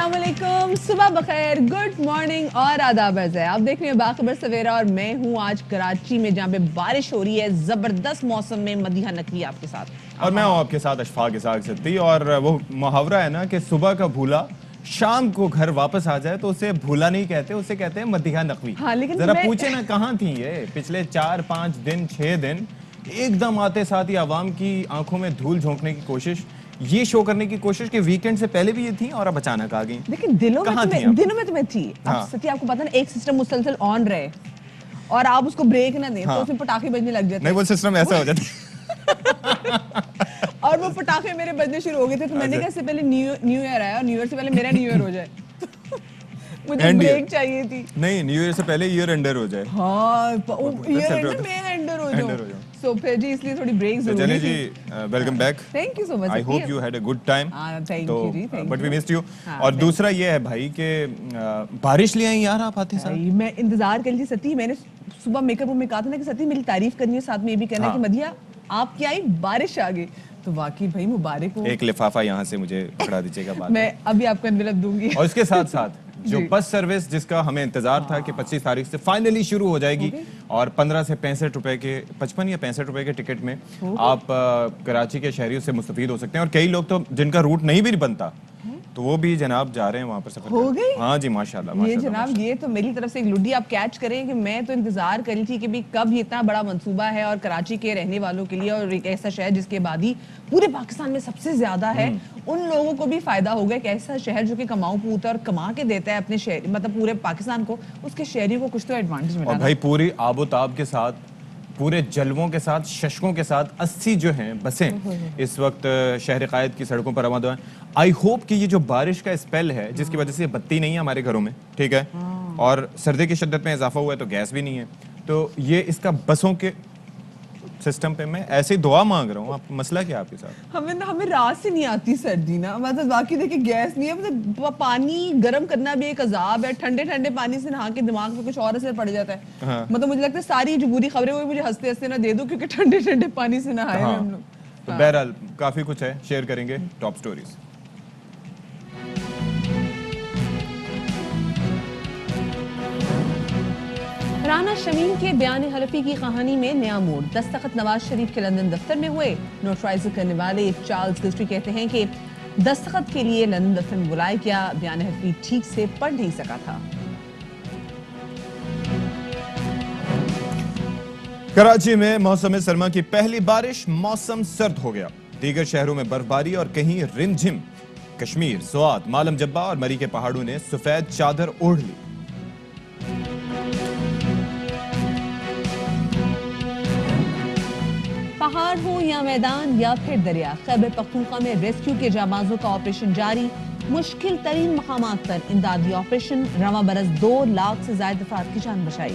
अस्सलाम वालेकुम, सुबह बखैर, गुड मॉर्निंग और आदाब अर्ज़ है। आप देख रहे हैं बाखबर सवेरा और मैं हूँ आज कराची में जहाँ पे बारिश हो रही है जबरदस्त मौसम में। मदीहा नकवी आपके साथ और मैं हूँ आपके साथ अशफाक इसाक सिद्दी। और वो मुहावरा है ना कि सुबह का भूला शाम को घर वापस आ जाए तो उसे भूला नहीं कहते, उसे कहते हैं मदीहा नकवी। हाँ, लेकिन जरा पूछे ना कहाँ थी ये पिछले 4-5 दिन 6 दिन, एकदम आते साथ ही आवाम की आंखों में धूल झोंकने की कोशिश, ये शो करने की कोशिश कि वीकेंड से पहले भी ये थी और अब अचानक आ गई। लेकिन दिनों में तुम्हें थी। हाँ। सती आपको पता ना, एक सिस्टम मुसलसल ऑन रहे और आप उसको ब्रेक ना दें, हाँ। तो उसमें पटाखे बजने लग जाते। नहीं, वो सिस्टम ऐसा हो जाता और वो पटाखे मेरे बजने शुरू हो गए थे, तो मैंने कहा इससे पहले न्यू ईयर आया और न्यू ईयर से पहले मेरा न्यू ईयर हो जाए। मुझे ब्रेक चाहिए थी। नहीं, न्यू ईयर से पहले ईयर एंडर हो जाए। हाँ, ईयर एंडर में एंडर हो जाऊं। सो फिर जी इसलिए थोड़ी ब्रेक जरूरी चलिए थी। जी, welcome back. Thank you so much. I hope you had a good time. Thank you जी, thank but we you. Missed you. हाँ, और दूसरा ये है भाई कि बारिश ले आई यार आप आते साथ। भाई मैं इंतजार कर रही थी सती, मैंने सुबह मेकअप रूम में कहा था ना कि सती मेरी तारीफ करनी है, साथ में ये भी कहना है हाँ। कि मदिया आपकी आई बारिश आ गई। तो वाकई भाई मुबारक हो। एक लिफाफा यहाँ से मुझे पकड़ा दीजिएगा बाद मैं अभी आपको एनवेलप दूंगी। और इसके साथ साथ जो जी। बस सर्विस जिसका हमें इंतजार था कि 25 तारीख से फाइनली शुरू हो जाएगी और 15 से 65 रुपए के 55 या 65 रुपए के टिकट में आप कराची के शहरियों से मुस्तफीद हो सकते हैं। और कई लोग तो जिनका रूट नहीं भी बनता तो वो भी जनाब जा रहे हैं वहाँ पर सफर हो करने। गई? हाँ जी, माशाल्लाह ये माशाल्लाह, जनाब ये तो मेरी तरफ से एक लुड्डी आप कैच करें कि मैं तो इंतजार कर रही थी कि भी कब ये इतना बड़ा मंसूबा है और कराची के रहने वालों के लिए और एक ऐसा शहर जिसकी आबादी पूरे पाकिस्तान में सबसे ज्यादा है, उन लोगों को भी फायदा होगा। एक ऐसा शहर जो कि कमाऊ पूता और कमा के देता है अपने शहर, मतलब पूरे पाकिस्तान को, उसके शहरियों को कुछ तो एडवांटेज मिला। और भाई पूरी आबोताब के साथ, पूरे जलवों के साथ, शशकों के साथ 80 जो हैं बसें इस वक्त शहर कायद की सड़कों पर रवाना हैं। आई होप कि ये जो बारिश का स्पेल है जिसकी वजह से बत्ती नहीं है हमारे घरों में, ठीक है, और सर्दी की शिद्दत में इजाफा हुआ है तो गैस भी नहीं है, तो ये इसका बसों के सिस्टम पे मैं ऐसे ही दुआ मांग रहा हूँ। आप मसला क्या है आपके साथ? हमें रात से नहीं आती सर्दी ना, मतलब बाकी देखिए गैस नहीं है, मतलब पानी गर्म करना भी एक अजाब है। ठंडे ठंडे पानी से नहा के दिमाग पे कुछ और असर पड़ जाता है। हाँ। मतलब मुझे लगता है सारी जो बुरी खबरें वो मुझे हंसते हंसते ना दे दो, क्योंकि ठंडे ठंडे पानी से नहाए हुए हम लोग। तो बहरहाल काफी कुछ है, शेयर करेंगे टॉप स्टोरीज। राना शमीम के बयान हलफी की कहानी में नया मोड़। दस्तखत नवाज शरीफ के लंदन दफ्तर में हुए। नोटराइज करने वाले चार्ल्स गिस्ट्री कहते हैं कि दस्तखत के लिए लंदन दफ्तर में बुलाया गया, बयान हलफी ठीक से पढ़ नहीं सका था। कराची में मौसम सरमा की पहली बारिश, मौसम सर्द हो गया। दीगर शहरों में बर्फबारी और कहीं रिमझिम। कश्मीर, स्वात, मालम जब्बा और मरी के पहाड़ों ने सफेद चादर ओढ़ ली। पहाड़ हो या मैदान या फिर दरिया, खैबर पख्तूनख्वा में रेस्क्यू के जाबाजों का ऑपरेशन जारी। मुश्किल तरीन मकामात पर इमदादी ऑपरेशन, रवां बरस 2 लाख से ज्यादा अफराद की जान बचाई।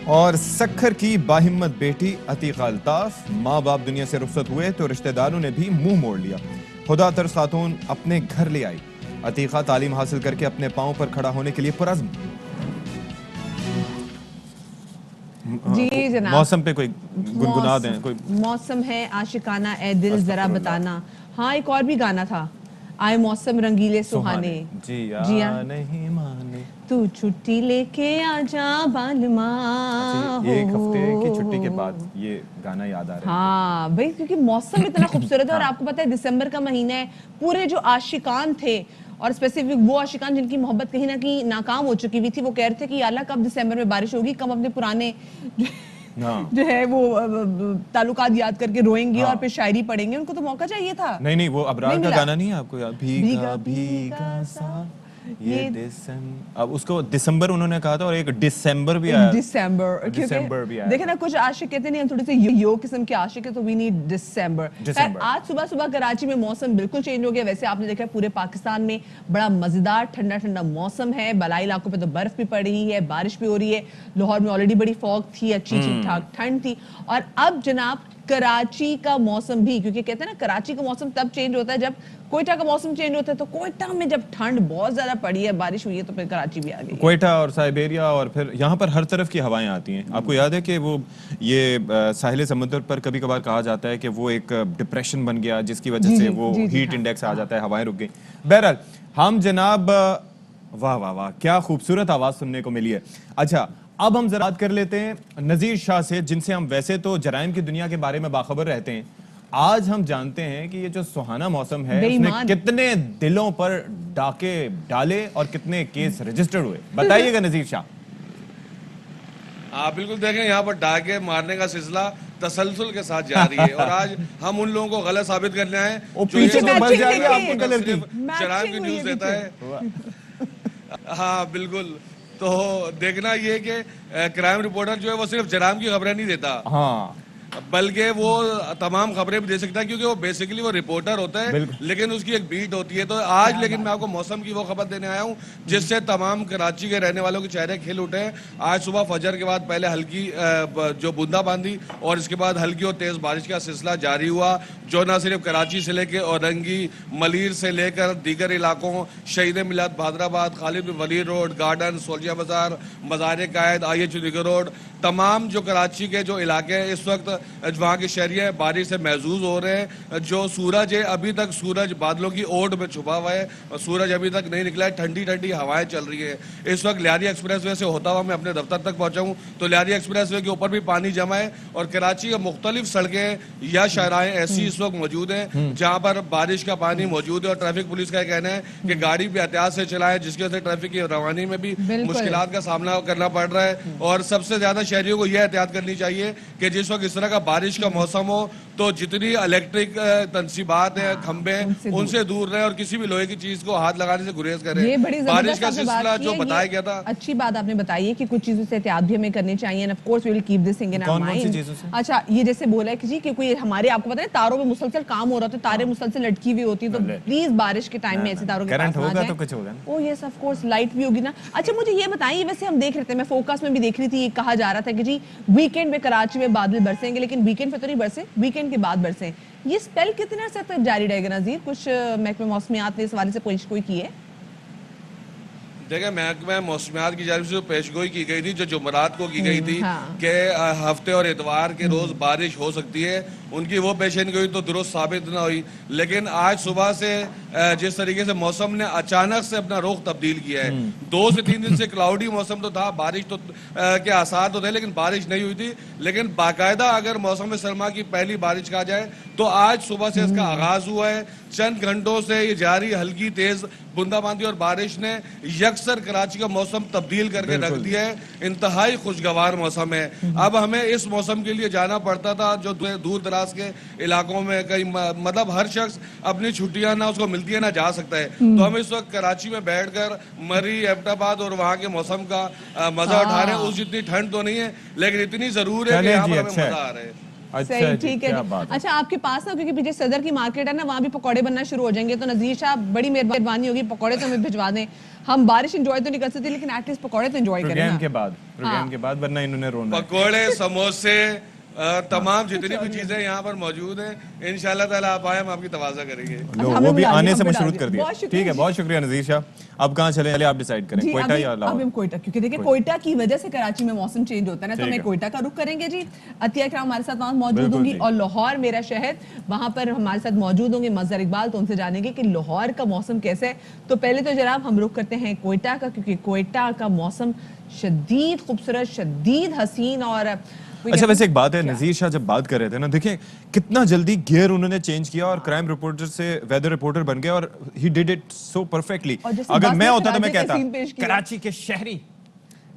और सखर की बाहिम्मत बेटी अतीका अल्ताफ, माँ बाप दुनिया से रुखसत हुए तो रिश्तेदारों ने भी मुंह मोड़ लिया। खुदा तर्स खातून अपने घर ले आई। अतीका तालीम हासिल करके अपने पांव पर खड़ा होने के लिए पुरज़्म। जी जनाब, मौसम पे कोई गुनगुना दें कोई। मौसम है आशिकाना ए दिल जरा बताना। हाँ, एक और भी गाना था, आए मौसम रंगीले सुहाने। जी हाँ, नहीं माने तू छुट्टी लेके आजा बालमा। एक हफ्ते की छुट्टी के बाद ये गाना याद आ रहा है। हाँ भाई, क्योंकि मौसम इतना खूबसूरत है और आपको पता है दिसंबर का महीना है, पूरे जो आशिकान थे और स्पेसिफिक वो आशिकान जिनकी मोहब्बत कहीं ना कहीं नाकाम हो चुकी हुई थी, वो कह रहे थे कि अल्लाह कब दिसंबर में बारिश होगी, कब अपने पुराने जो है वो ताल्लुकात याद करके रोएंगे और फिर शायरी पढ़ेंगे। उनको तो मौका चाहिए था। नहीं, वो अबरार का गाना नहीं है आपको याद? भीगा भीगा सा ये दिसंबर। अब उसको दिसंबर उन्होंने कहा था और एक दिसंबर भी आया। दिसंबर भी आया। देखे ना, कुछ आशिक कहते नहीं हम थोड़े से यो किस्म के आशिक है, तो वी नीड दिसंबर। आज सुबह सुबह कराची में मौसम बिल्कुल चेंज हो गया। वैसे आपने देखा पूरे पाकिस्तान में बड़ा मजेदार ठंडा ठंडा मौसम है। बलाई इलाकों पे तो बर्फ भी पड़ रही है, बारिश भी हो रही है। लाहौर में ऑलरेडी बड़ी फॉग थी, अच्छी ठीक ठाक ठंड थी। और अब जनाब कराची का मौसम भी, क्योंकि कहते हैं ना कराची का मौसम तब चेंज होता है जब कोयटा का मौसम चेंज होता है, तो कोयटा में जब ठंड बहुत ज्यादा पड़ी है, बारिश हुई है, तो फिर कराची भी आ गई है। कोयटा और साइबेरिया और फिर यहाँ पर हर तरफ की हवाएं आती हैं। आपको याद है कि वो ये साहिल समुद्र पर कभी कभार कहा जाता है कि वो एक डिप्रेशन बन गया जिसकी वजह से वो हीट इंडेक्स आ जाता है, हवाएं रुक गई। बहरहाल हम जनाब, वाह वाह वाह, क्या खूबसूरत आवाज सुनने को मिली है। अच्छा, अब हम जरा बात कर लेते हैं नजीर शाह से, जिनसे हम वैसे तो जराइम की दुनिया के बारे में बाखबर रहते हैं। आज हम जानते हैं कि ये जो सुहाना मौसम है उसने कितने दिलों पर डाके डाले और कितने केस रजिस्टर्ड हुए, बताइएगा नजीर शाह। आप बिल्कुल देखें, यहाँ पर डाके मारने का सिलसिला तसलसल के साथ जारी है और आज हम उन लोगों को गलत साबित करने आए जो ये शराब की न्यूज देता है। हाँ बिल्कुल, तो देखना ये कि क्राइम रिपोर्टर जो है वो सिर्फ जराम की खबरें नहीं देता, हाँ, बल्कि वो तमाम खबरें भी दे सकता है, क्योंकि वो बेसिकली वो रिपोर्टर होता है, लेकिन उसकी एक बीट होती है। तो आज लेकिन मैं आपको मौसम की वो खबर देने आया हूँ जिससे तमाम कराची के रहने वालों के चेहरे खिल उठे हैं। आज सुबह फजर के बाद पहले हल्की जो बूंदाबांदी और इसके बाद हल्की और तेज बारिश का सिलसिला जारी हुआ, जो न सिर्फ कराची से लेकर औरंगी, मलीर से लेकर दीगर इलाकों, शहीद मिलाद भादराबाद, खालिद बिन वलीद रोड, गार्डन, सोल्जिया बाजार, मज़ार कायद, IH चुनिगर रोड, तमाम जो कराची के जो इलाके हैं इस वक्त वहाँ के शहरी बारिश से महजूज हो रहे हैं। जो सूरज है अभी तक सूरज बादलों की ओट में छुपा हुआ है और सूरज अभी तक नहीं निकला है, ठंडी ठंडी हवाएं चल रही है। इस वक्त लियारी एक्सप्रेसवे से होता हुआ मैं अपने दफ्तर तक पहुंचा हूं तो लियारी एक्सप्रेसवे के ऊपर भी पानी जमा है और कराची के मुख्तलिफ सड़कें या शाहराहें ऐसी इस वक्त मौजूद हैं जहाँ पर बारिश का पानी मौजूद है और ट्रैफिक पुलिस का कहना है कि गाड़ी भी एहतियात से चलाएं, जिसकी वजह से ट्रैफिक की रवानी में भी मुश्किलात का सामना करना पड़ रहा है। और सबसे ज्यादा शहरियों को यह एहतियात करनी चाहिए कि जिस वक्त इस तरह का बारिश का मौसम हो तो जितनी इलेक्ट्रिक तंसीबात है, खंबे, उनसे दूर रहे और किसी भी लोहे की चीज को हाथ लगाने से गुरेज करें। ये बड़ी बारिश का सिलसिला जो बताया गया था, अच्छी बात आपने बताई है कि कुछ चीजों से एहतियात भी हमें करनी चाहिए and of course we will keep this thing in our mind. अच्छा, ये जैसे बोला है कि जी कि कोई हमारे, आपको पता है तारों में मुसलसल काम हो रहा है, तो तारे मुसलसल लटकी हुई होती है, तो प्लीज बारिश के टाइम में ऐसे तारों के पास ना जाएं। तो कुछ होगा ना। ओ यस ऑफ कोर्स, लाइट भी होगी ना। अच्छा मुझे ये बताइए, वैसे हम देख रहे थे, मैं फोकस में भी देख रही थी, कहा जा रहा था कि जी वीकेंड में कराची में बादल बरसेंगे, लेकिन वीकेंड पे तो नहीं बरसे, वीकेंड के बाद बरसे। ये स्पेल कितने अर्से तक जारी रहेगा नजीर? कुछ महकमे मौसमियात ने इस हवाले से कोई की है? देखिए, महकमा मौसमियात की जानिब से जो पेशगोई की गई थी, जो जुमरात को की गई थी कि हफ्ते और इतवार के रोज बारिश हो सकती है, उनकी वो पेशन गोई तो दुरुस्त साबित ना हुई। लेकिन आज सुबह से जिस तरीके से मौसम ने अचानक से अपना रुख तब्दील किया है, 2 से 3 दिन से क्लाउडी मौसम तो था, बारिश तो के आसार तो थे, लेकिन बारिश नहीं हुई थी। लेकिन बाकायदा अगर मौसम सरमा की पहली बारिश कहा जाए तो आज सुबह से इसका आगाज हुआ है। चंद घंटों से ये जारी हल्की तेज बूंदाबांदी और बारिश ने यकसर कराची का मौसम तब्दील करके रख दिया है। इंतहाई खुशगवार मौसम है। अब हमें इस मौसम के लिए जाना पड़ता था जो दूर दराज के इलाकों में, कहीं मतलब हर शख्स अपनी छुट्टियां ना उसको मिलती है ना जा सकता है, तो हम इस वक्त कराची में बैठकर मरी, एबटाबाद और वहाँ के मौसम का मजा उठा रहे हैं। उस जितनी ठंड तो नहीं है, लेकिन इतनी जरूर है कि यहाँ पर हमें मजा आ रहा है। सही, ठीक है। अच्छा, आपके पास ना, क्योंकि पीछे सदर की मार्केट है ना, वहाँ भी पकौड़े बनना शुरू हो जाएंगे, तो नजीर साहब बड़ी मेहरबानी होगी, पकौड़े तो हमें भिजवा दें। हम बारिश एंजॉय तो नहीं कर सकते, लेकिन एटलीस्ट पकौड़े तो एंजॉय करें ना। प्रोग्राम के बाद वरना इन्होंने रोना। पकौड़े, समोसे, तमाम जितनी भी चीजें यहाँ पर मौजूद हैं, इंशाल्लाह ताला आप आए, हम आपकी तवाज़ा करेंगे। वो भी आने से मशरूत कर दिया। ठीक है, बहुत शुक्रिया नजीर शाह। अब कहाँ चले, आप डिसाइड करें, कोयटा या लाहौर? अब हम कोयटा, क्योंकि देखिए कोयटा की वजह से कराची में मौसम चेंज होता है ना, तो हमें कोयटा का रुख करेंगे जी। अतिया इकराम हमारे साथ वहाँ मौजूद होंगी और लाहौर मेरा शहर, वहाँ पर हमारे साथ मौजूद होंगे मजहर इकबाल, तो उनसे जानेंगे कि लाहौर का मौसम कैसा है। तो पहले तो जनाब हम रुख करते हैं कोयटा का, क्योंकि कोयटा का मौसम शदीद खूबसूरत, शदीद हसीन। और अच्छा, वैसे एक बात है, नजीर शाह जब बात कर रहे थे ना, देखिए कितना जल्दी गियर उन्होंने चेंज किया और क्राइम रिपोर्टर से वेदर रिपोर्टर बन गए और he did it so perfectly. अगर मैं होता तो मैं कहता, कराची के शहरी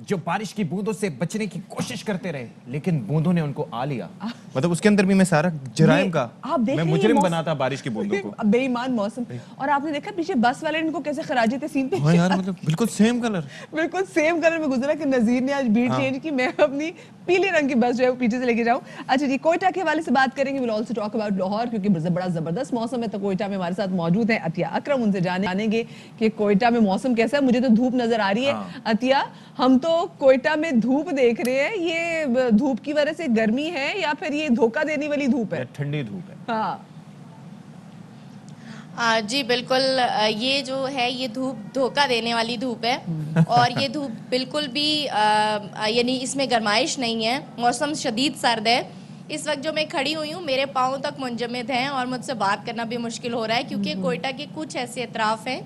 जो बारिश की बूंदों से बचने की कोशिश करते रहे, लेकिन बूंदों ने उनको आ लिया। मतलब उसके अंदर भी मैं सारा जराइम का मैं मुजरिम बनाता बारिश की बूंदों को। बेईमान मौसम। और आपने देखा पीछे बस वाले इनको कैसे खराजी तहसीन पे। हाँ यार, मतलब बिल्कुल सेम कलर, बिल्कुल सेम कलर में गुजरा कि नजीर ने आज बीट चेंज की, मैं अपनी पीले रंग की बस जो है पीछे से लेके जाऊं। अच्छा जी, कोयटा के हवाले से बात करेंगे, will also talk about Lahore, क्योंकि बड़ा जबरदस्त मौसम है। तो कोयटा में हमारे साथ मौजूद है अतिया अकरम, उनसे जानेंगे कि कोयटा में मौसम कैसा है। मुझे तो धूप नजर आ रही है अतिया, हम तो लोग कोयटा में धूप देख रहे हैं, ये धूप की वजह से गर्मी है या फिर ये धोखा देने वाली धूप है? ठंडी धूप है। हाँ जी बिल्कुल, ये जो है ये धूप धोखा देने वाली धूप है और ये धूप बिल्कुल भी यानी इसमें गर्माइश नहीं है। मौसम शदीद सर्द है। इस वक्त जो मैं खड़ी हुई हूँ मेरे पाँव तक मुंजमद हैं और मुझसे बात करना भी मुश्किल हो रहा है, क्योंकि कोयटा के कुछ ऐसे अतराफ़ हैं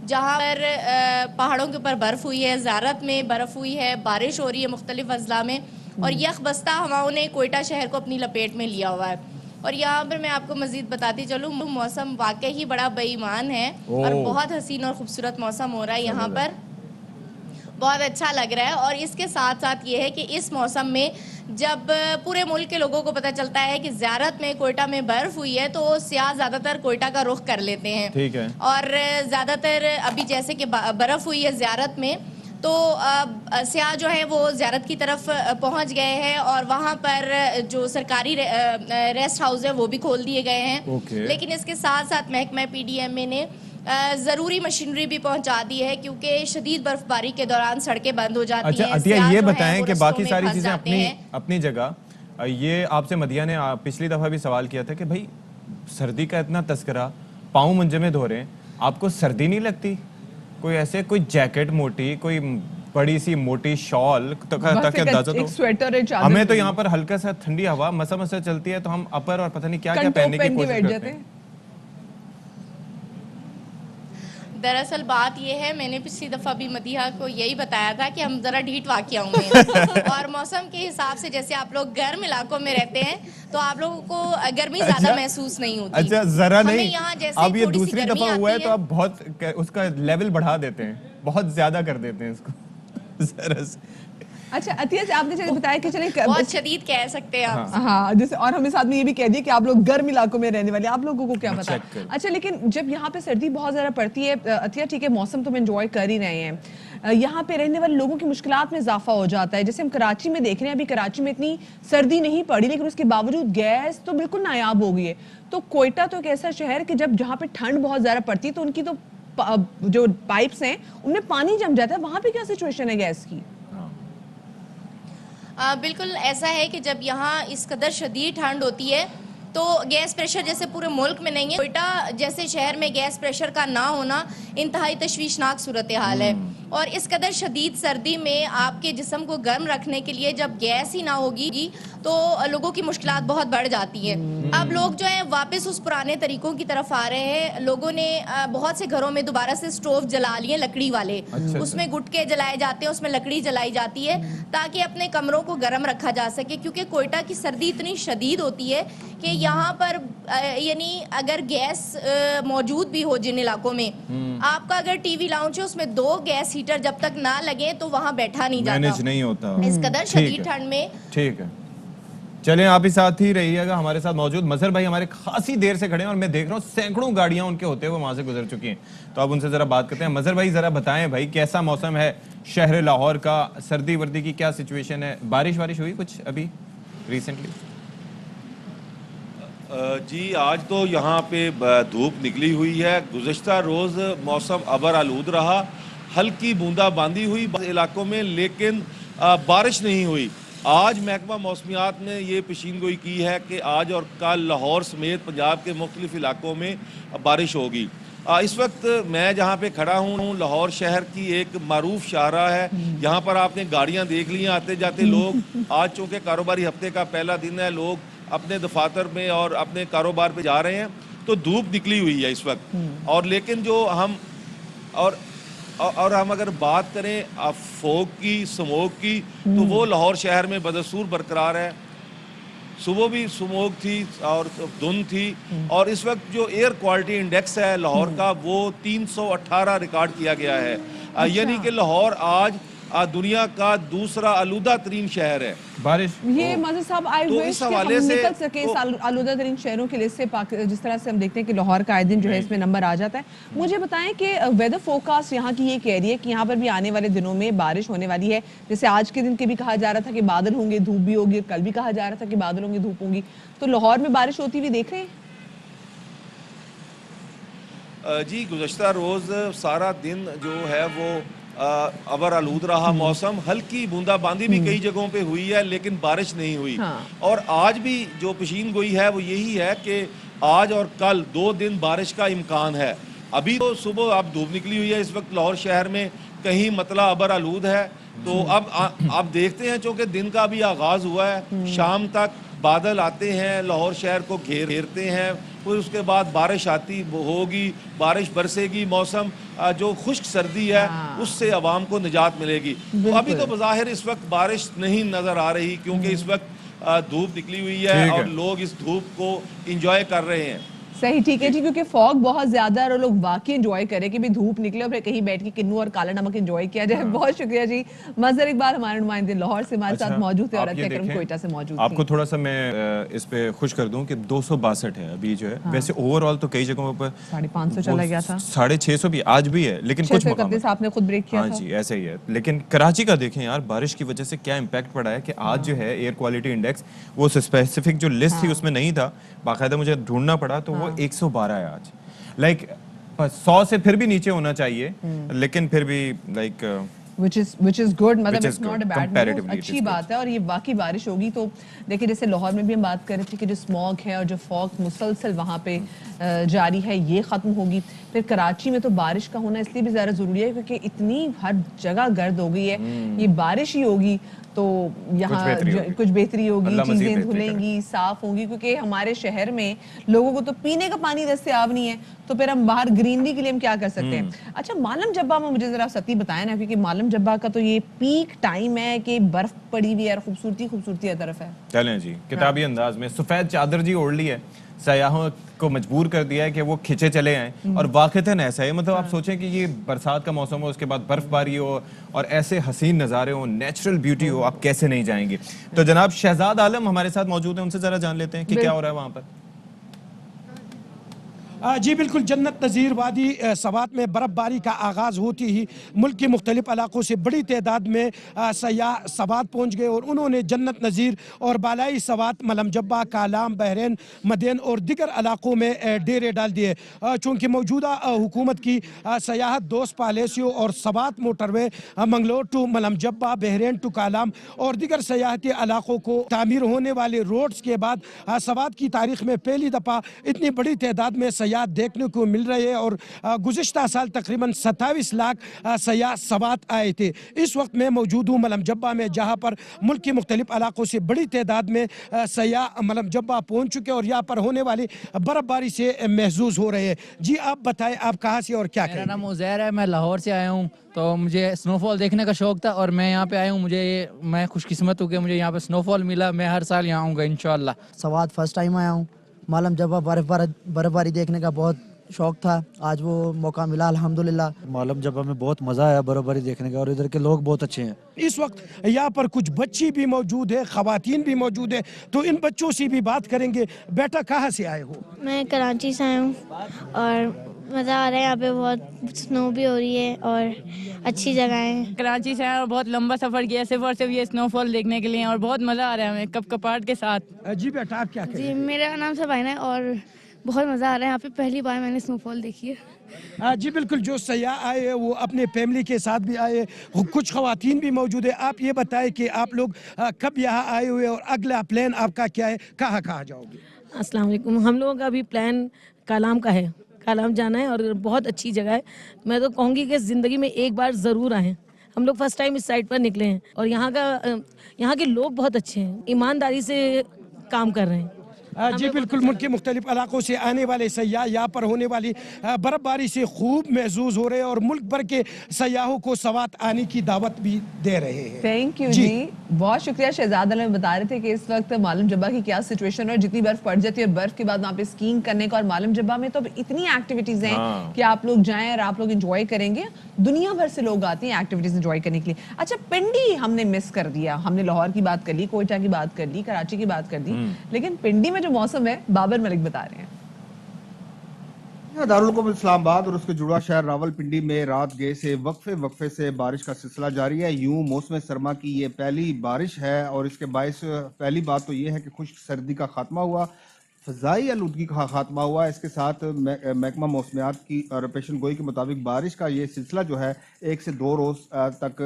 जहाँ पर पहाड़ों के ऊपर बर्फ़ हुई है, ज़ारत में बर्फ़ हुई है, बारिश हो रही है मुख्तलिफ़ अज़ला में, और यकबस्ता हवाओं ने कोयटा शहर को अपनी लपेट में लिया हुआ है। और यहाँ पर मैं आपको मज़ीद बताती चलूँ, मौसम वाकई ही बड़ा बेईमान है और बहुत हसीन और ख़ूबसूरत मौसम हो रहा है यहाँ पर, बहुत अच्छा लग रहा है। और इसके साथ साथ ये है कि इस मौसम में जब पूरे मुल्क के लोगों को पता चलता है कि ज़ियारत में कोयटा में बर्फ़ हुई है, तो सियाह ज़्यादातर कोयटा का रुख कर लेते हैं। ठीक है। और ज़्यादातर अभी जैसे कि बर्फ़ हुई है ज़ियारत में, तो सियाह जो है वो ज़ियारत की तरफ पहुंच गए हैं और वहाँ पर जो सरकारी रेस्ट हाउस है वो भी खोल दिए गए हैं। लेकिन इसके साथ साथ महकमा PDMA ने ज़रूरी मशीनरी भी पहुंचा दी है, क्योंकि शदीद बर्फबारी के दौरान सड़कें बंद हो जाती हैं। अच्छा अतिया, ये बताएं कि बाकी सारी चीजें अपनी जगह, ये आपसे मदिया ने पिछली दफा भी सवाल किया था कि भाई सर्दी का इतना तस्करा, पाँव मुंजमद हो रहे हैं, आपको सर्दी नहीं लगती? कोई ऐसे कोई जैकेट मोटी, कोई बड़ी सी मोटी शॉल तक अंदाजा तो स्वेटर है, चादर। हमें तो यहाँ पर हल्का सा ठंडी हवा मसा मसा चलती है, तो हम अपर और पता नहीं क्या क्या पहनने की कोशिश करते हैं। दरअसल बात ये है, मैंने पिछली दफ़ा भी मदीहा को यही बताया था कि हम ज़रा ढीठ वाक़िया होंगे और मौसम के हिसाब से जैसे आप लोग गर्म इलाकों में रहते हैं तो आप लोगों को गर्मी ज़्यादा महसूस नहीं होती। अच्छा ज़रा नहीं, अब ये दूसरी दफ़ा हुआ है तो आप बहुत उसका लेवल बढ़ा देते हैं, बहुत ज़्यादा कर देते हैं इसको ज़रा से। अच्छा अतिया से आपने जैसे बताया कि चले बहुत शदीद कह सकते हैं आप। हाँ जैसे, और हमें साथ में ये भी कह दिया कि आप लोग गर्म इलाकों में रहने वाले, आप लोगों को क्या पता। अच्छा लेकिन जब यहाँ पे सर्दी बहुत ज़्यादा पड़ती है अतिया, ठीक है मौसम तो हम एंजॉय कर ही रहे हैं, यहाँ पे रहने वाले लोगों की मुश्किलात में इजाफा हो जाता है। जैसे हम कराची में देख रहे हैं, अभी कराची में इतनी सर्दी नहीं पड़ी लेकिन उसके बावजूद गैस तो बिल्कुल नायाब हो गई है। तो कोयटा तो एक ऐसा शहर कि जब जहाँ पे ठंड बहुत ज़्यादा पड़ती है तो उनकी तो जो पाइप्स हैं उनमें पानी जम जाता है, वहाँ पे क्या सिचुएशन है गैस की? बिल्कुल ऐसा है कि जब यहाँ इस कदर शदीद ठंड होती है तो गैस प्रेशर जैसे पूरे मुल्क में नहीं है, कोयटा जैसे शहर में गैस प्रेशर का ना होना इंतहाई तशवीशनाक सूरत हाल है। और इस कदर शदीद सर्दी में आपके जिस्म को गर्म रखने के लिए जब गैस ही ना होगी तो लोगों की मुश्किलात बहुत बढ़ जाती हैं। अब लोग जो हैं वापस उस पुराने तरीकों की तरफ आ रहे हैं। लोगों ने बहुत से घरों में दोबारा से स्टोव जला लिए लकड़ी वाले, उसमें गुटके जलाए जाते हैं, उसमें लकड़ी जलाई जाती है ताकि अपने कमरों को गर्म रखा जा सके, क्योंकि कोयटा की सर्दी इतनी शदीद होती है कि यहाँ पर यानी अगर गैस मौजूद भी हो जिन इलाकों में, आपका अगर टीवी लाउंज है उसमें 2 गैस हीटर जब तक ना लगे तो वहाँ बैठा नहीं जाता, मैनेज नहीं होता इस कदर शदीद ठंड में। ठीक है, चलें आप ही साथ ही रहिएगा। हमारे साथ मौजूद मजहर भाई हमारे खासी देर से खड़े हैं और मैं देख रहा हूँ सैकड़ों गाड़ियां उनके होते हुए वहां से गुजर चुकी हैं, तो अब उनसे जरा बात करते हैं। मजहर भाई जरा बताएं भाई कैसा मौसम है शहर लाहौर का, सर्दी वर्दी की क्या सिचुएशन है, बारिश वारिश हुई कुछ अभी रिसेंटली? जी आज तो यहाँ पे धूप निकली हुई है। गुज़श्ता रोज़ मौसम अबर आलूद रहा, हल्की बूंदाबांदी हुई इलाकों में, लेकिन बारिश नहीं हुई। आज महकमा मौसमियात ने ये पेशीनगोई की है कि आज और कल लाहौर समेत पंजाब के मुख्तलिफ इलाकों में बारिश होगी। इस वक्त मैं जहाँ पे खड़ा हूँ लाहौर शहर की एक मारूफ शाहराह है, यहाँ पर आपने गाड़ियाँ देख ली हैं आते जाते लोग। आज चूँकि कारोबारी हफ्ते का पहला दिन है, लोग अपने दफातर में और अपने कारोबार पे जा रहे हैं, तो धूप निकली हुई है इस वक्त। और लेकिन जो हम और हम अगर बात करें फोग की, स्मोक की, तो वो लाहौर शहर में बदसूर बरकरार है। सुबह भी स्मोक थी और धुंध थी, और इस वक्त जो एयर क्वालिटी इंडेक्स है लाहौर का वो 318 रिकॉर्ड किया गया है। यानी कि लाहौर आज दुनिया का दूसरा आलूदा तरीन शहर है। बारिश ये मज़हर साहब आए हुए इस हवाले से निकल सके इस आलूदा तरीन शहरों के लिस्ट से, जिस तरह से हम देखते हैं कि लाहौर का आए दिन जो है इसमें नंबर आ जाता है। मुझे बताएं कि वेदर फोरकास्ट यहाँ की ये कह रही है कि यहाँ पर भी आने वाले दिनों में बारिश होने वाली है। जैसे आज के दिन के भी कहा जा रहा था कि बादल होंगे धूप भी होगी, कल भी कहा जा रहा था कि बादल होंगे धूप होंगी, तो लाहौर में बारिश होती हुई देख रहे हैं? जी गुज़श्ता रोज़ सारा दिन जो है वो अबर आलूद रहा मौसम, हल्की बूंदाबांदी भी कई जगहों पे हुई है लेकिन बारिश नहीं हुई। और आज भी जो पेशीन गोई है वो यही है कि आज और कल 2 दिन बारिश का इम्कान है। अभी तो सुबह अब धूप निकली हुई है, इस वक्त लाहौर शहर में कहीं मतला अबर आलूद है। तो अब देखते हैं, चूँकि दिन का अभी आगाज़ हुआ है, शाम तक बादल आते हैं, लाहौर शहर को घेरते हैं, फिर उसके बाद बारिश आती होगी, बारिश बरसेगी, मौसम जो खुश्क सर्दी है उससे आवाम को निजात मिलेगी। तो अभी तो बज़ाहिर इस वक्त बारिश नहीं नज़र आ रही, क्योंकि इस वक्त धूप निकली हुई है और लोग इस धूप को इंजॉय कर रहे हैं। सही, ठीक है जी, क्योंकि फॉग बहुत ज्यादा है और लोग वाकई एंजॉय करें कि भी धूप निकले और फिर कहीं बैठ के किन्नू और काला नमक एंजॉय किया जाए। बहुत शुक्रिया जी। मजहर इकबाल हमारे नुमाइंदे लाहौर से हमारे साथ मौजूद थे और अत्यक्रम कोयटा से मौजूद आपको थोड़ा सा मैं इस पे खुश कर दूं कि 262 है अभी जो है। वैसे ओवरऑल तो कई जगहों पर 550 चला गया था, 650 भी आज भी है, लेकिन कुछ मकाम आपने खुद ब्रेक किया था। हाँ जी, ऐसे ही है। लेकिन कराची का देखें यार, बारिश की वजह से क्या इम्पैक्ट पड़ा है कि आज जो है एयर क्वालिटी इंडेक्स वो स्पेसिफिक जो लिस्ट थी उसमें नहीं था, बाकायदा मुझे ढूंढना पड़ा, तो वो 112 है आज। लाइक 100 से फिर भी नीचे होना चाहिए, लेकिन फिर भी लाइक which is good, मतलब it's not a bad move, अच्छी बात है। और ये बाकी बारिश होगी तो देखिए, जैसे लाहौर में भी हम बात कर रहे थे कि जो स्मॉग है और जो फॉग मुसलसल वहाँ पे जारी है, ये ख़त्म होगी। फिर कराची में तो बारिश का होना इसलिए भी ज़्यादा ज़रूरी है क्योंकि इतनी हर जगह गर्द हो गई है, ये बारिश ही होगी तो यहाँ कुछ बेहतरी होगी, चीज़ें धुलेंगी, साफ होंगी, क्योंकि हमारे शहर में लोगों को तो पीने का पानी दस्तयाब नहीं है, तो फिर हम बाहर ग्रीनरी के लिए हम क्या कर सकते हैं। अच्छा, मालम जब्बा में मुझे जरा सती बताया ना, क्योंकि मालम जब्बा का तो ये पीक टाइम है कि बर्फ पड़ी हुई है और खूबसूरती हर तरफ है। चलें जी, किताबी अंदाज में सफेद चादर जी ओढ़ ली है, सयाहों को मजबूर कर दिया है कि वो खिंचे चले आए। और वाक़तन ऐसा है, मतलब आप सोचें कि ये बरसात का मौसम हो, उसके बाद बर्फबारी हो और ऐसे हसीन नज़ारे हो, नेचुरल ब्यूटी हो, आप कैसे नहीं जाएंगे। तो जनाब शहजाद आलम हमारे साथ मौजूद हैं, उनसे ज़रा जान लेते हैं कि क्या हो रहा है वहाँ पर। जी बिल्कुल, जन्नत नज़ीर वादी सवात में बर्फ़बारी का आगाज़ होती ही मुल्क के मुख्तलिफ इलाकों से बड़ी तादाद में सयाह सवात पहुँच गए और उन्होंने जन्नत नज़ीर और बालाई सवात, मलम जब्बा, कालाम, बहरैन, मदेन और दिगर इलाकों में डेरे डाल दिए। चूँकि मौजूदा हुकूमत की सयाहत दोस्त पॉलिसियों और सवात मोटरवे मंगलोर टू मलम जब्बा, बहरैन टू कालाम और दिगर सयाहती इलाकों को तामीर होने वाले रोड्स के बाद सवात की तारीख में पहली दफ़ा इतनी बड़ी तादाद में सयाह देखने को मिल रहे हैं। और गुज़िश्ता साल तकरीबन 27 लाख सयाह सवात आए थे। इस वक्त मैं मौजूद हूँ मलम जब्बा में, जहाँ पर मुल्क के मुख्तलिफ इलाकों से बड़ी तादाद में सयाह मलम जब्बा पहुँच चुके और यहाँ पर होने वाली बर्फबारी से महसूस हो रहे हैं। जी आप बताएं, आप कहाँ से और क्या करें? मेरा नाम उज़ैर है, मैं लाहौर से आया हूँ। तो मुझे स्नोफॉल देखने का शौक था और मैं यहाँ पे आया हूँ। मैं खुशकिस्मत हूँ कि मुझे यहाँ पे स्नोफॉल मिला। मैं हर साल यहाँ आऊँगा इंशाल्लाह। सवात फर्स्ट टाइम आया हूँ। मालम जब्बा बर्फबारी देखने का बहुत शौक था, आज वो मौका मिला अल्हम्दुलिल्लाह। मालम जब्बा में बहुत मज़ा आया बर्फबारी देखने का और इधर के लोग बहुत अच्छे हैं। इस वक्त यहाँ पर कुछ बच्ची भी मौजूद है, ख़वातीन भी मौजूद है, तो इन बच्चों से भी बात करेंगे। बेटा कहाँ से आए हो? मैं कराची से आया हूँ और मज़ा आ रहा है, यहाँ पे बहुत स्नो भी हो रही है और अच्छी जगह है। कराची से आया और बहुत लंबा सफ़र किया सिर्फ ये स्नोफॉल देखने के लिए और बहुत मज़ा आ रहा है हमें कपकपाट के साथ। जी बेटा आप क्या करें? जी मेरा नाम सबाइना है और बहुत मज़ा आ रहा है यहाँ पे, पहली बार मैंने स्नोफॉल देखी है। जी बिल्कुल, जो सयाह आए हैं वो अपने फैमिली के साथ भी आए, कुछ ख़वातीन भी मौजूद है। आप ये बताएं कि आप लोग कब यहाँ आए हुए और अगला प्लान आपका क्या है, कहाँ कहाँ जाओगे? अस्सलाम वालेकुम। हम लोगों का अभी प्लान कालाम का है, कालाम जाना है और बहुत अच्छी जगह है। मैं तो कहूँगी कि ज़िंदगी में एक बार ज़रूर आएँ। हम लोग फर्स्ट टाइम इस साइड पर निकले हैं और यहाँ के लोग बहुत अच्छे हैं, ईमानदारी से काम कर रहे हैं। जी बिल्कुल, मुल्क के मुख्तलिफ इलाकों से आने वाले सयाह यहाँ पर होने वाली बर्फबारी से खूब महसूस हो रहे हैं और मुल्क भर के सयाहों को सवात आने की दावत भी दे रहे हैं। थैंक यू जी, बहुत शुक्रिया। शहजाद आलम बता रहे थे कि इस वक्त मालम जब्बा की क्या सिचुएशन है और जितनी बर्फ पड़ जाती है, बर्फ के बाद वहाँ पे स्कीइंग करने का, और मालम जब्बा में तो इतनी एक्टिविटीज हैं कि आप लोग जाएं और आप लोग एंजॉय करेंगे। दुनिया भर से लोग आते हैं एक्टिविटीज एंजॉय करने के लिए। अच्छा, पिंडी हमने मिस कर दिया। हमने लाहौर की बात कर ली, कोयटा की बात कर ली, कराची की बात कर दी, लेकिन पिंडी में जो मौसम है बाबर मलिक बता रहे हैं। दारुल हुकूमत इस्लामाबाद और उसके जुड़ा शहर रावलपिंडी में रात गए से वक्फे से बारिश का सिलसिला जारी है। यूं मौसम सरमा की ये पहली बारिश है और इसके बायस पहली बात तो ये है कि खुश्क सर्दी का खात्मा हुआ। फजाई आलूदगी का खात्मा हुआ है। इसके साथ महकमा मौसमियात की और पेशन गोई के मुताबिक बारिश का ये सिलसिला जो है 1 से 2 रोज तक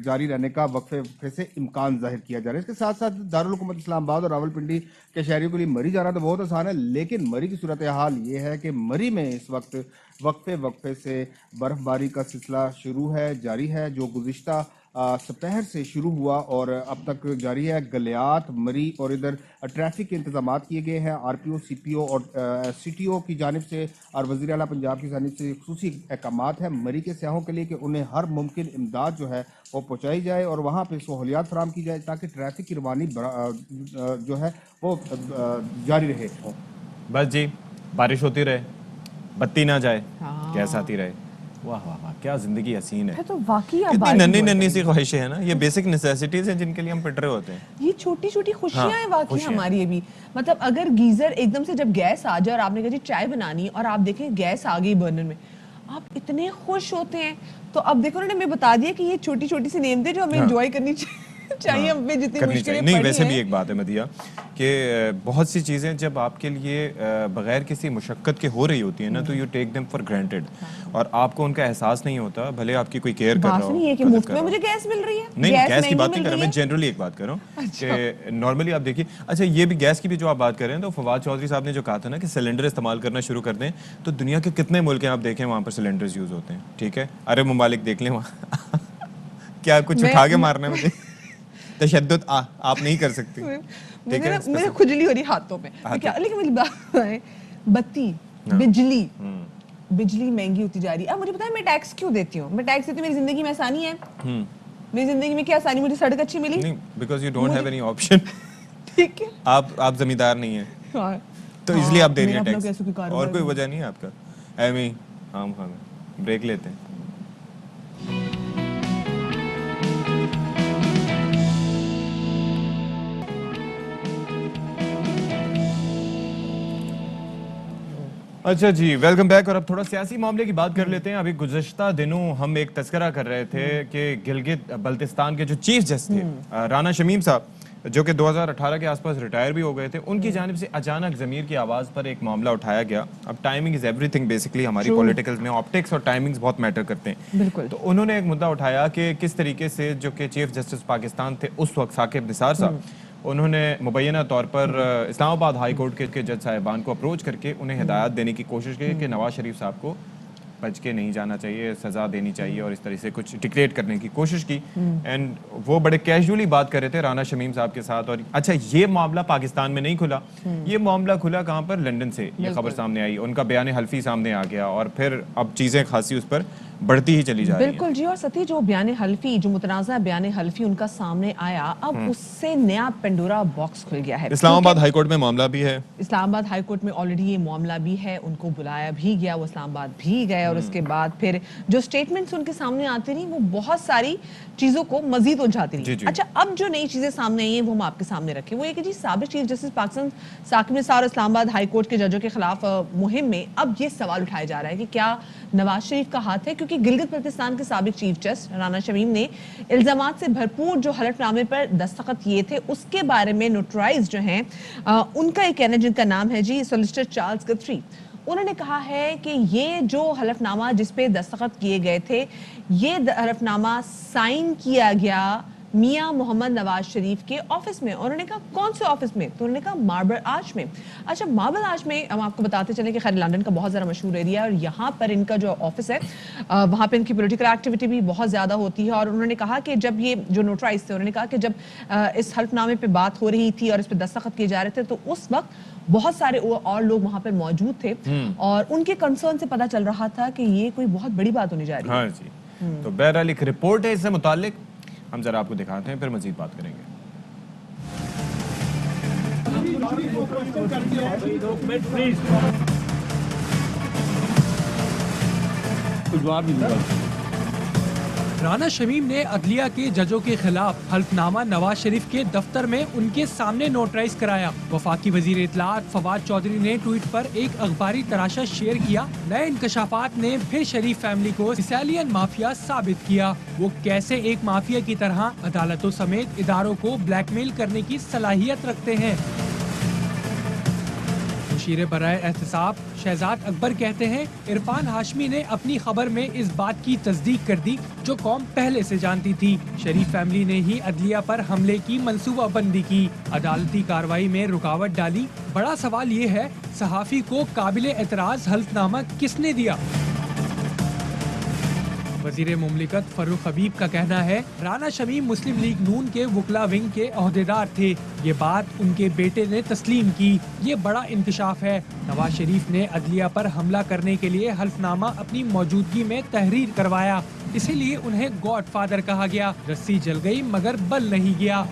जारी रहने का वक्फे से इम्कान जाहिर किया जा रहा है। इसके साथ साथ दारुल हुकूमत इस्लामाबाद और रावलपिंडी के शहरियों के लिए मरी जाना तो बहुत आसान है, लेकिन मरी की सूरत हाल ये है कि मरी में इस वक्त वक्फे से बर्फबारी का सिलसिला शुरू है, जारी है, जो गुज़िश्ता दोपहर से शुरू हुआ और अब तक जारी है। गलियात, मरी और इधर ट्रैफिक के इंतजाम किए गए हैं आरपीओ, सीपीओ और सीटीओ की जानिब से और वज़ीर आला पंजाब की जानिब से खुसूसी अहकामात है मरी के सयाहों के लिए कि उन्हें हर मुमकिन इमदाद जो है वो पहुँचाई जाए और वहाँ पर सहूलियात फराहम की जाए ताकि ट्रैफिक की रवानी जो है वो जारी रहे। बस जी, बारिश होती रहे, बत्ती ना जाए, गैस आती रहे। वाह वाह वाह, क्या जिंदगी हसीन है। तो वाकई कितनी नन्ही नन्ही सी ख्वाहिशें हैं ना, ये बेसिक नेसेसिटीज हैं जिनके लिए हम पिट रहे होते हैं। ये छोटी छोटी खुशियां हैं वाकई हमारी। ये भी मतलब अगर गीजर एकदम से जब गैस आ जाए और आपने कहा जी चाय बनानी और आप देखें गैस आ गई बर्नर में, आप इतने खुश होते हैं। तो अब देखो उन्होंने हमें बता दिया कि ये छोटी छोटी सी नेमतें जो हमें एंजॉय करनी चाहिए हमें जितनी मुश्किलें नहीं, वैसे भी एक बात है मदिया कि बहुत सी चीज़ें जब आपके लिए बगैर किसी मुशक्क़त के हो रही होती है ना, तो you take them for granted और आपको उनका एहसास नहीं होता, भले आपकी कोई केयर कर रहा हो। नहीं है कि मुफ्त में मुझे गैस मिल रही है। नहीं, गैस की बात नहीं कर रहा मैं, जनरली एक बात कर रहा हूँ कि नॉर्मली आप देखिए, अच्छा ये भी गैस की भी जो आप बात कर रहे हैं, तो फवाद चौधरी साहब ने जो कहा था ना कि सिलेंडर इस्तेमाल करना शुरू कर दें, तो दुनिया के कितने मुल्क हैं आप देखें वहाँ पर सिलेंडर्स यूज़ होते हैं, ठीक है, अरब ममालिक देख लें वहाँ क्या कुछ उठा के मारना है मुझे, तशद्दुद आप नहीं कर सकती, ठीक है। मुझे खुजली हो रही हाथों में, क्या लेकिन मेरी बात है, बत्ती, बिजली महंगी होती जा रही है। अब मुझे पता है मैं टैक्स क्यों देती हूँ, मैं टैक्स देती हूँ, मेरी जिंदगी में आसानी है। मेरी जिंदगी में क्या आसानी, मुझे सड़क अच्छी मिली, नहीं, because you don't have any option, ठीक है, आप जमींदार नहीं है तो इसलिए आप दे रही हैं टैक्स, और कोई वजह नहीं है आपका। एमी हम ब्रेक लेते हैं। अच्छा जी, वेलकम बैक। और अब थोड़ा सियासी मामले की बात कर लेते हैं। अभी गुज़श्ता दिनों हम एक तस्करा कर रहे थे कि गिलगित बल्तिस्तान के जो चीफ जस्टिस थे राना शमीम साहब, जो कि 2018 के आसपास रिटायर भी हो गए थे, उनकी जानिब से अचानक ज़मीर की आवाज़ पर एक मामला उठाया गया। अब टाइमिंग इज़ एवरीथिंग बेसिकली, हमारी पॉलिटिकल्स में ऑप्टिक्स और टाइमिंग्स बहुत मैटर करते हैं। बिल्कुल। तो उन्होंने एक मुद्दा उठाया कि किस तरीके से जो कि चीफ जस्टिस पाकिस्तान थे उस वक्त साकिब निसार साहब, उन्होंने मुबैना तौर पर इस्लामाबाद हाई कोर्ट के जज साहिबान को अप्रोच करके उन्हें हिदायत देने की कोशिश की कि नवाज शरीफ साहब को बच के नहीं जाना चाहिए, सज़ा देनी चाहिए, और इस तरह से कुछ डिक्लेयर करने की कोशिश की। एंड वो बड़े कैजुअली बात कर रहे थे राना शमीम साहब के साथ। और अच्छा, ये मामला पाकिस्तान में नहीं खुला, ये मामला खुला कहाँ पर, लंदन से ये खबर सामने आई, उनका बयान हल्फी सामने आ गया और फिर अब चीज़ें खासी उस पर बढ़ती ही चली जा रही है। बिल्कुल जी। और सती जो बयान हल्फी, जो मुतनाज़ा बयान हल्फी उनका सामने आया, अब उससे नया पेंडोरा बॉक्स खुल गया है। इस्लामाबाद हाई कोर्ट में मामला भी है, इस्लामाबाद हाई कोर्ट में ऑलरेडी ये मामला भी है, उनको बुलाया भी गया, वो इस्लामाबाद भी गए और उसके बाद फिर जो स्टेटमेंट्स उनके सामने आती रही वो बहुत सारी चीज़ों को मजीद उलझाती रही। अच्छा, अब जो नई चीज़ें सामने आई हैं वो हम आपके सामने रखें। वो ये कि जी साबिक chief justice Pakistan Saqib Nisar Islamabad high court के जजों के खिलाफ मुहिम में अब ये सवाल उठाया जा रहा है कि क्या नवाज शरीफ का हाथ है, क्योंकि गिलगित बल्तिस्तान के साबिक चीफ जस्टिस राना शमीम ने इल्जामात से भरपूर जो हलफनामे पर दस्तखत किए थे उसके बारे में नोटराइज जो हैं उनका एक कहना, जिनका नाम है जी सोलिसिटर चार्ल्स गथरी, उन्होंने कहा है कि ये जो हलफनामा जिस पे दस्तखत किए गए थे, ये हलफनामा साइन किया गया मियां मोहम्मद नवाज शरीफ के ऑफिस में। उन्होंने कहा कौन से ऑफिस में, तो उन्होंने कहा मार्बल आर्च में। अच्छा, मार्बल आर्च में हम आपको बताते चलें कि खैर लंदन का बहुत ज़्यादा मशहूर एरिया है और यहाँ पर इनका जो ऑफिस है वहाँ पर इनकी पॉलिटिकल एक्टिविटी भी बहुत ज़्यादा होती है। और उन्होंने कहा कि जब ये जो नोटराइज थे, उन्होंने कहा कि जब इस हल्फनामे पर बात हो रही थी और इस पर दस्तखत किए जा रहे थे तो उस वक्त बहुत सारे और लोग वहाँ पर मौजूद थे और उनके कंसर्न से पता चल रहा था कि ये कोई बहुत बड़ी बात होने जा रही है। हाँ जी। तो बहरहाल एक रिपोर्ट है इससे मुतालिक, हम जरा आपको दिखाते हैं, फिर मजीद बात करेंगे। राना शमीम ने अदलिया के जजों के खिलाफ हल्फनामा नवाज शरीफ के दफ्तर में उनके सामने नोटराइज कराया। वफाकी वजीर इत्तलाआत फवाद चौधरी ने ट्वीट पर एक अखबारी तराशा शेयर किया। नए इंकशाफात ने फिर शरीफ फैमिली को सिसालियन माफिया साबित किया। वो कैसे एक माफिया की तरह अदालतों समेत इदारों को ब्लैकमेल करने की सलाहियत रखते हैं। मुशीर बराए एहतसाब शहजाद अकबर कहते हैं इरफान हाशमी ने अपनी खबर में इस बात की तस्दीक कर दी जो कौम पहले से जानती थी। शरीफ फैमिली ने ही अदलिया पर हमले की मंसूबाबंदी की, अदालती कार्रवाई में रुकावट डाली। बड़ा सवाल ये है सहाफ़ी को काबिल एतराज़ हल्फनामा किसने दिया? वज़ीर मुमलिकत फर्रुख हबीब का कहना है राना शमीम मुस्लिम लीग नून के वकला विंग के ओहदेदार थे। ये बात उनके बेटे ने तस्लीम की। ये बड़ा इंकशाफ है। नवाज शरीफ ने अदलिया पर हमला करने के लिए हल्फनामा अपनी मौजूदगी में तहरीर करवाया, इसीलिए उन्हें गॉड फादर कहा गया। रस्सी जल गई मगर बल नहीं गया।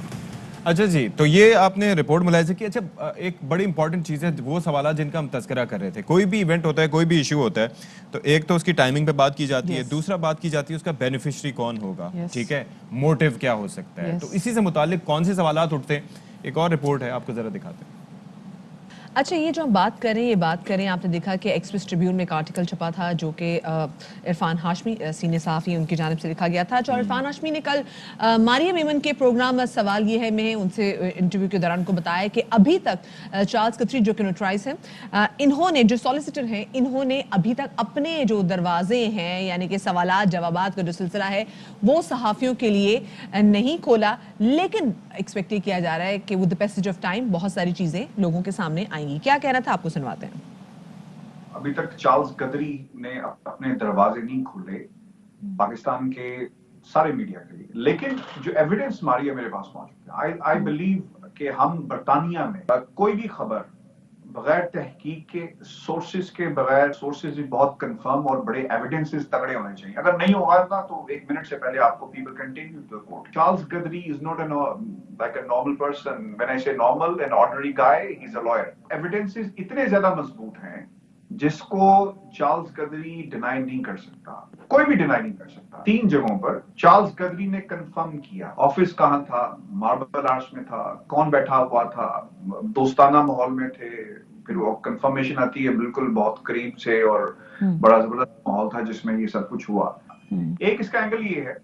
अच्छा जी, तो ये आपने रिपोर्ट मुलाहिजा की। अच्छा, एक बड़ी इंपॉर्टेंट चीज़ है वो सवाल जिनका हम तस्करा कर रहे थे। कोई भी इवेंट होता है, कोई भी इशू होता है, तो एक तो उसकी टाइमिंग पे बात की जाती है, दूसरा बात की जाती है उसका बेनिफिशियरी कौन होगा, ठीक है, मोटिव क्या हो सकता है। तो इसी से मुतालिक कौन से सवालात उठते हैं, एक और रिपोर्ट है, आपको जरा दिखाते हैं। अच्छा, ये जो हम बात करें आपने देखा कि एक्सप्रेस ट्रिब्यून में एक आर्टिकल छपा था जो कि इरफान हाशमी सीनियर सहाफ़ी उनकी जानिब से लिखा गया था। जो इरफान हाशमी ने कल मारिया मेमन के प्रोग्राम सवाल ये है में उनसे इंटरव्यू के दौरान को बताया कि अभी तक चार्ल्स कतरी जो कि नोटराइज हैं, इन्होंने जो सॉलिसिटर हैं, इन्होंने अभी तक अपने जो दरवाजे हैं यानी कि सवालात जवाबात का जो सिलसिला है वो सहाफ़ियों के लिए नहीं खोला, लेकिन एक्सपेक्ट किया जा रहा है कि with the passage of time बहुत सारी चीज़ें लोगों के सामने आएंगी। क्या कहना था, आपको सुनवाते हैं। अभी तक चार्ल्स कदरी ने अपने दरवाजे नहीं खोले पाकिस्तान के सारे मीडिया के लिए, लेकिन जो एविडेंस मारिया मेरे पास मौजूद है, आई बिलीव कि हम बरतानिया में कोई भी खबर बगैर तहकीक के, सोर्सेज के बगैर, सोर्सेज भी बहुत कंफर्म और बड़े एविडेंसेस तगड़े होने चाहिए। अगर नहीं होगा ना तो 1 मिनट से पहले आपको people continue to report. Charles Guthrie is not like a normal person. When I say normal, an ordinary guy, he's a lawyer. Evidences इतने ज्यादा मजबूत हैं जिसको चार्ल्स गदरी डिनाई नहीं कर सकता, कोई भी डिनाई नहीं कर सकता। 3 जगहों पर चार्ल्स गदरी ने कंफर्म किया। ऑफिस कहाँ था, मार्बल आर्च में था, कौन बैठा हुआ था, दोस्ताना माहौल में थे, फिर वो कंफर्मेशन आती है बिल्कुल बहुत करीब से और बड़ा जबरदस्त माहौल था जिसमें ये सब कुछ हुआ। एक इसका एंगल ये है